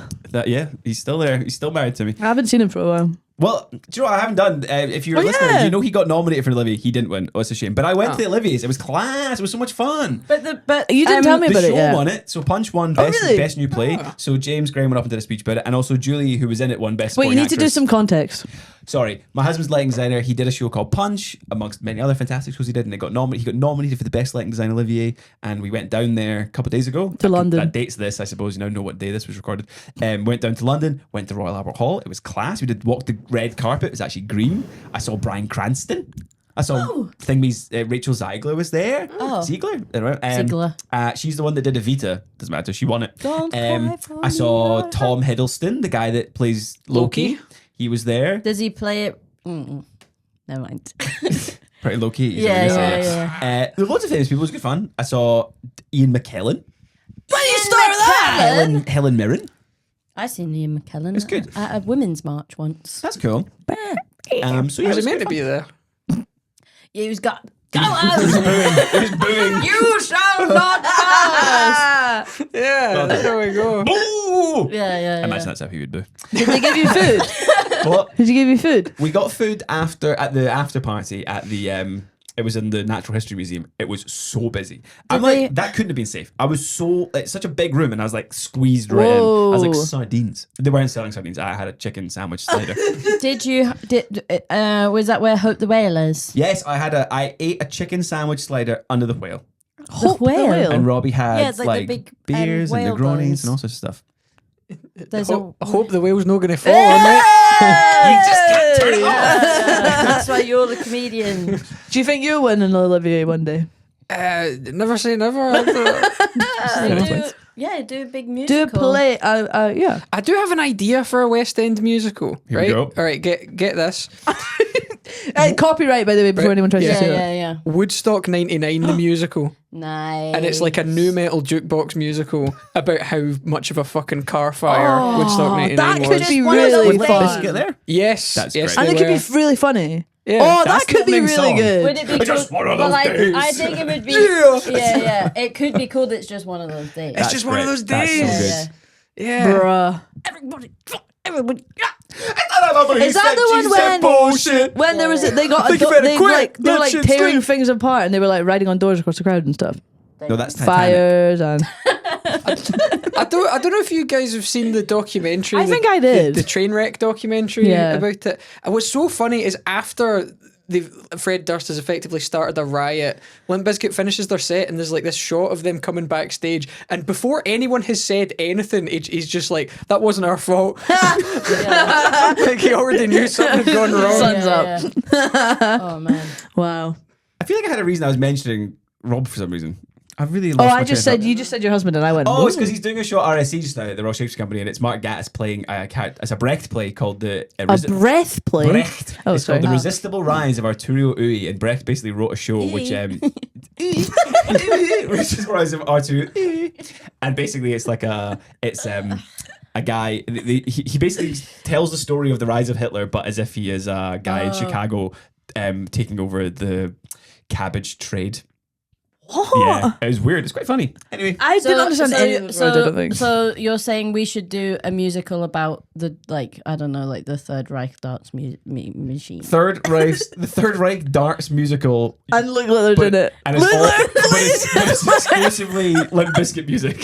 Yeah, he's still there. He's still married to me. I haven't seen him for a while. Well, do you know what I haven't done? If you're Oh, listening, yeah. you know he got nominated for an Olivier. He didn't win. Oh, it's a shame. But I went to the Olivier's. It was class. It was so much fun. But You didn't tell me The about it show yet. won it. So Punch won Oh, best, really? best new play. So James Graham went up and did a speech about it. And also Julie, who was in it, won best Wait, you supporting need to do actress. some context. Sorry, my husband's lighting designer. He did a show called Punch, amongst many other fantastic shows he did, and he got nominated for the best lighting design Olivier. And we went down there a couple of days ago To London. That dates this, I suppose. You now know what day this was recorded. Went down to London. Went to Royal Albert Hall. It was class. We did walk the red carpet. It was actually green. I saw Bryan Cranston. I saw Rachel Ziegler was there. Oh. Ziegler. Ziegler. She's the one that did Evita. Doesn't matter. She won it. Don't cry for I saw me. Tom Hiddleston, the guy that plays Loki. Loki. He was there. Does he play it? Never mind. Pretty low key. Yeah. There were loads of famous people. It was good fun. I saw Ian McKellen. Why do you start with that? Helen Mirren. I seen Ian McKellen. It's good. At a women's march once. That's cool. So yeah, Was it he was meant good to be there? Yeah, he was got. fun. It was booing. You shall not pass. Yeah, there we go. Boo! Yeah. I imagine that's how he would do. Did they give you food? What? Did you give you food? We got food at the after party at the it was in the Natural History Museum. It was so busy. I'm they- like, that couldn't have been safe. I was so, it's such a big room and I was like squeezed right in. I was like, Whoa. sardines. They weren't selling sardines. I had a chicken sandwich slider. Was that where Hope the Whale is? Yes, I ate a chicken sandwich slider under the whale. Hope whale. And Robbie had Yeah, it's like the big, beers and whale Negronis buns. and all sorts of stuff. There's I hope the whale's not going to fall on it. You just can't turn it off. That's why you're the comedian. Do you think you'll win an Olivier one day? Never say never. Do a big Do musical. a play. Yeah. I do have an idea for a West End musical. Here we right? go. All right, get this. Copyright, by the way, before Right. anyone tries to Yeah. say that. Yeah. Woodstock 99, the musical. Nice. And it's like a new metal jukebox musical about how much of a fucking car fire Woodstock 99 that was. could be One of really those Would fun. Biscuit there? Yes. That's yes, great. And they it could were. be really funny. Yeah. Oh, that That's the could be opening really song. good. Would it be Just cool? one of those days. I think it would be. Yeah. It could be called. It's just one of those days. It's just one of great. those That's so days. good. Yeah. Bruh. Everybody. Is that the one when there was they got Think about it they quick. were That like shit's tearing true. things apart and they were like riding on doors across the crowd and stuff. No, that's Titanic. Fires and I don't know if you guys have seen the documentary. I think I did. The train wreck documentary Yeah. about it. And what's so funny is after Fred Durst has effectively started a riot, Limp Bizkit finishes their set and there's like this shot of them coming backstage, and before anyone has said anything, he's just like, that wasn't our fault. Like he already knew something had gone wrong. Sun's up. Oh man. Wow. I feel like I had a reason I was mentioning Rob for some reason. I really Oh, lost my I just train of said thought. you just said your husband and I went. Oh, it's "Ooh." because he's doing a show at RSC just now at the Royal Shakespeare Company, and it's Mark Gatiss playing it's a Brecht play called the a breath play. Brecht. Oh, It's sorry. called The Resistible Rise of Arturo Ui, and Brecht basically wrote a show which Resistible Rise of Arturo Ui. And basically it's like a guy, he basically tells the story of the rise of Hitler, but as if he is a guy in Chicago taking over the cabbage trade. Yeah, it was weird. It's quite funny. Anyway, I didn't understand any of those words, I don't think. So you're saying we should do a musical about the the Third Reich darts machine. the Third Reich darts musical. And look like they're doing it. And it's, but it's exclusively Limp Bizkit music.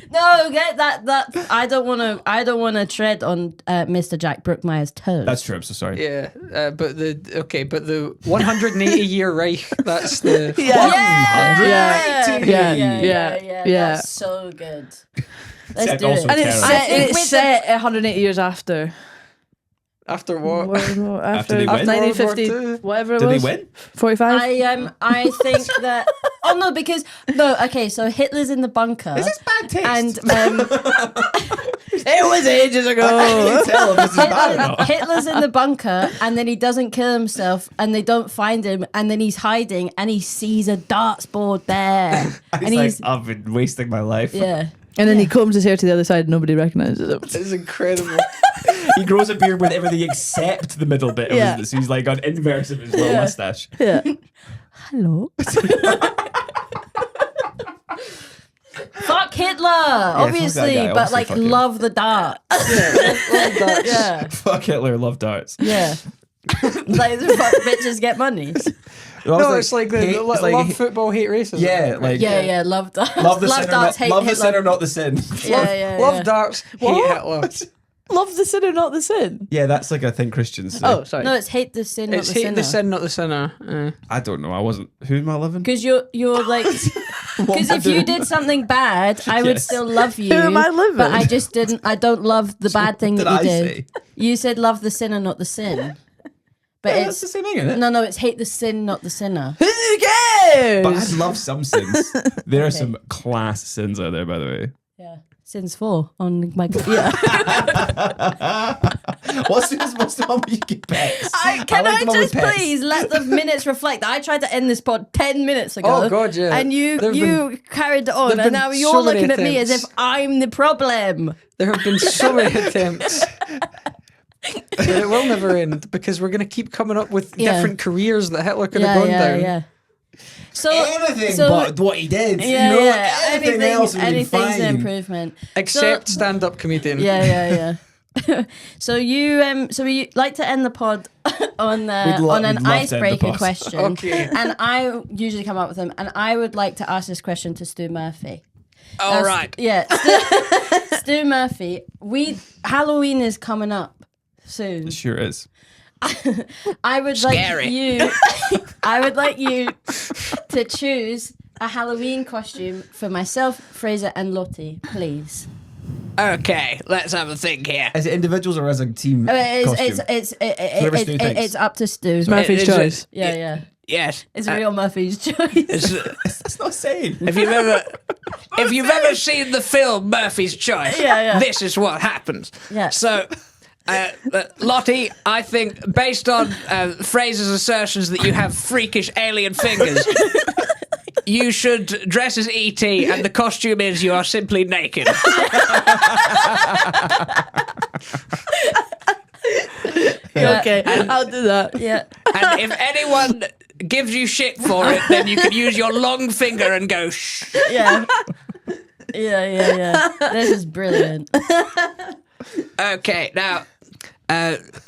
No, get that. I don't want to tread on Mr. Jack Brookmyre's toes. That's true. I'm so sorry. Yeah, but the 180-year Reich. That's the Yeah. Yeah. That's so good. Let's Except do also it. And it's Terror. set, I think it's with set 180 years after. after what? After they win? 1950, World War II? whatever it Did they was. win? 45? I think that. Oh no, because okay. So Hitler's in the bunker. Is this bad taste? And It was ages I ago. can't tell if this is bad or not. Hitler's in the bunker, and then he doesn't kill himself, and they don't find him, and then he's hiding, and he sees a darts board there, and He's like, I've been wasting my life. yeah. And then he combs his hair to the other side and nobody recognises him. It's incredible. He grows a beard with everything except the middle bit. Yeah. So he's like got inverse of his little mustache. Yeah. Hello. Fuck Hitler. Hitler, obviously, guy, but obviously, like fuck him. love the darts. Yeah, Fuck Hitler, love darts. yeah. Like the fuck bitches get money. No, it's like the love football, hate racism. Yeah, like Yeah, love darts. love the sin, darts, hate love the Hitler. sin or not the sin. Love darts, hate Hitler. Love the sinner, not the sin. Yeah, that's like I think Christians say. Oh, sorry. No, it's hate the sin, not It's the hate sinner. the sin, not the sinner. I don't know. I wasn't. Who am I living? Because you're like, because if you did something bad, I would Yes. still love you. Who am I living? But I just didn't. I don't love the bad thing Did that you I did. say? You said love the sinner, not the sin. But Yeah, it's that's the same thing, isn't it? no, it's hate the sin, not the sinner. Who cares? But I love some sins. There are some class sins out there, by the way. Yeah, sins 4 on my yeah. What's the one where you get pets? Can like I the one with just pets. please let the minutes reflect? I tried to end this pod 10 minutes ago. Oh, God, yeah. And There've you carried on, there've and been now you're so many looking at me as if attempts. I'm the problem. There have been so many attempts. But it will never end because we're going to keep coming up with Yeah. different careers that Hitler could have gone down. Yeah. So Anything so- but what he did. Yeah, you know, yeah. anything else would be anything's fine. an improvement. Except So- stand-up comedian. Yeah. So we like to end the pod on we'd an love to end the icebreaker pod. question. Okay. And I usually come up with them, and I would like to ask this question to Stu Murphy. All right. Stu Murphy. Halloween is coming up soon. It sure is. I would Scary. like you to choose a Halloween costume for myself, Fraser, and Lottie, please. Okay, let's have a think here. Is it individuals or as a team? costume? Whoever Stu thinks. It's up to Stu. Murphy's Is it- choice. Yeah. Yes. It's real Murphy's choice. That's not saying. If you've ever seen the film Murphy's Choice, Yeah. this is what happens. Yeah. So, Lottie, I think based on Fraser's assertions that you have freakish alien fingers, you should dress as E.T. and the costume is you are simply naked. Okay, I'll do that. Yeah. And if anyone gives you shit for it, then you can use your long finger and go shh. Yeah. This is brilliant. Okay, now,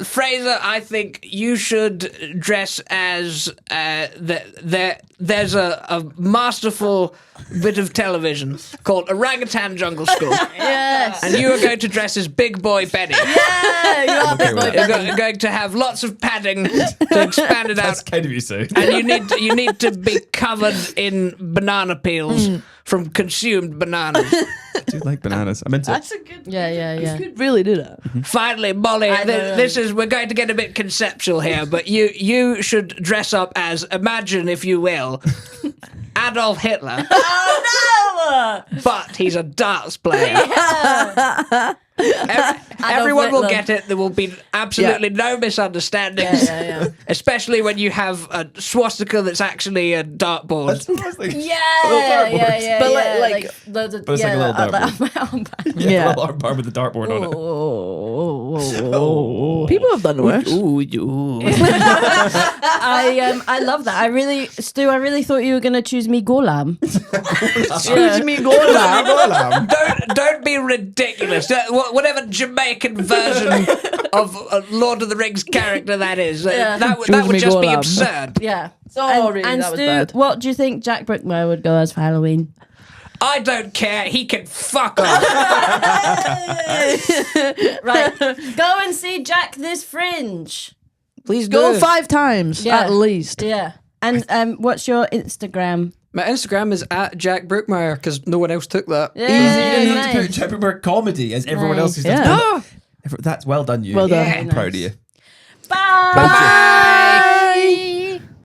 Fraser, I think you should dress as there's a masterful bit of television called Orangutan Jungle School, Yes. and you are going to dress as Big Boy Benny. Yeah, you are big boy. You're going to have lots of padding to expand it out, That's kind of you say. and you need to be covered in banana peels from consumed bananas. I do like bananas. I'm into it. That's a good. Yeah. You could really do that. Finally, Molly, I know. we're going to get a bit conceptual here, but you should dress up as, imagine if you will, Adolf Hitler, Oh but he's a darts player. Everyone will Hitler. get it. There will be absolutely no misunderstandings, Yeah. especially when you have a swastika that's actually a dartboard. That's like, Yeah. But yeah. like loads of, But it's like a little dartboard. yeah, a little bar with the dartboard on it. Oh. people have done worse. I love that. Stu, I really thought you were going to choose me Golam. Excuse me, go on. Don't be ridiculous. Whatever Jamaican version of a Lord of the Rings character that is, that would me just be Golam. absurd. Yeah. Sorry, and that was Stu, bad. what do you think Jack Brookmyre would go as for Halloween? I don't care. He can fuck off. Right. Go and see Jack this Fringe. Please Go do. 5 times Yeah. at least. Yeah. And what's your Instagram? My Instagram is at Jack Brookmyre because no one else took that. Yeah, You didn't have to nice. put Chipperberg comedy as everyone Nice. else who's Yeah. done. That's well done, you. Well done. I'm proud of you. Bye. Bye.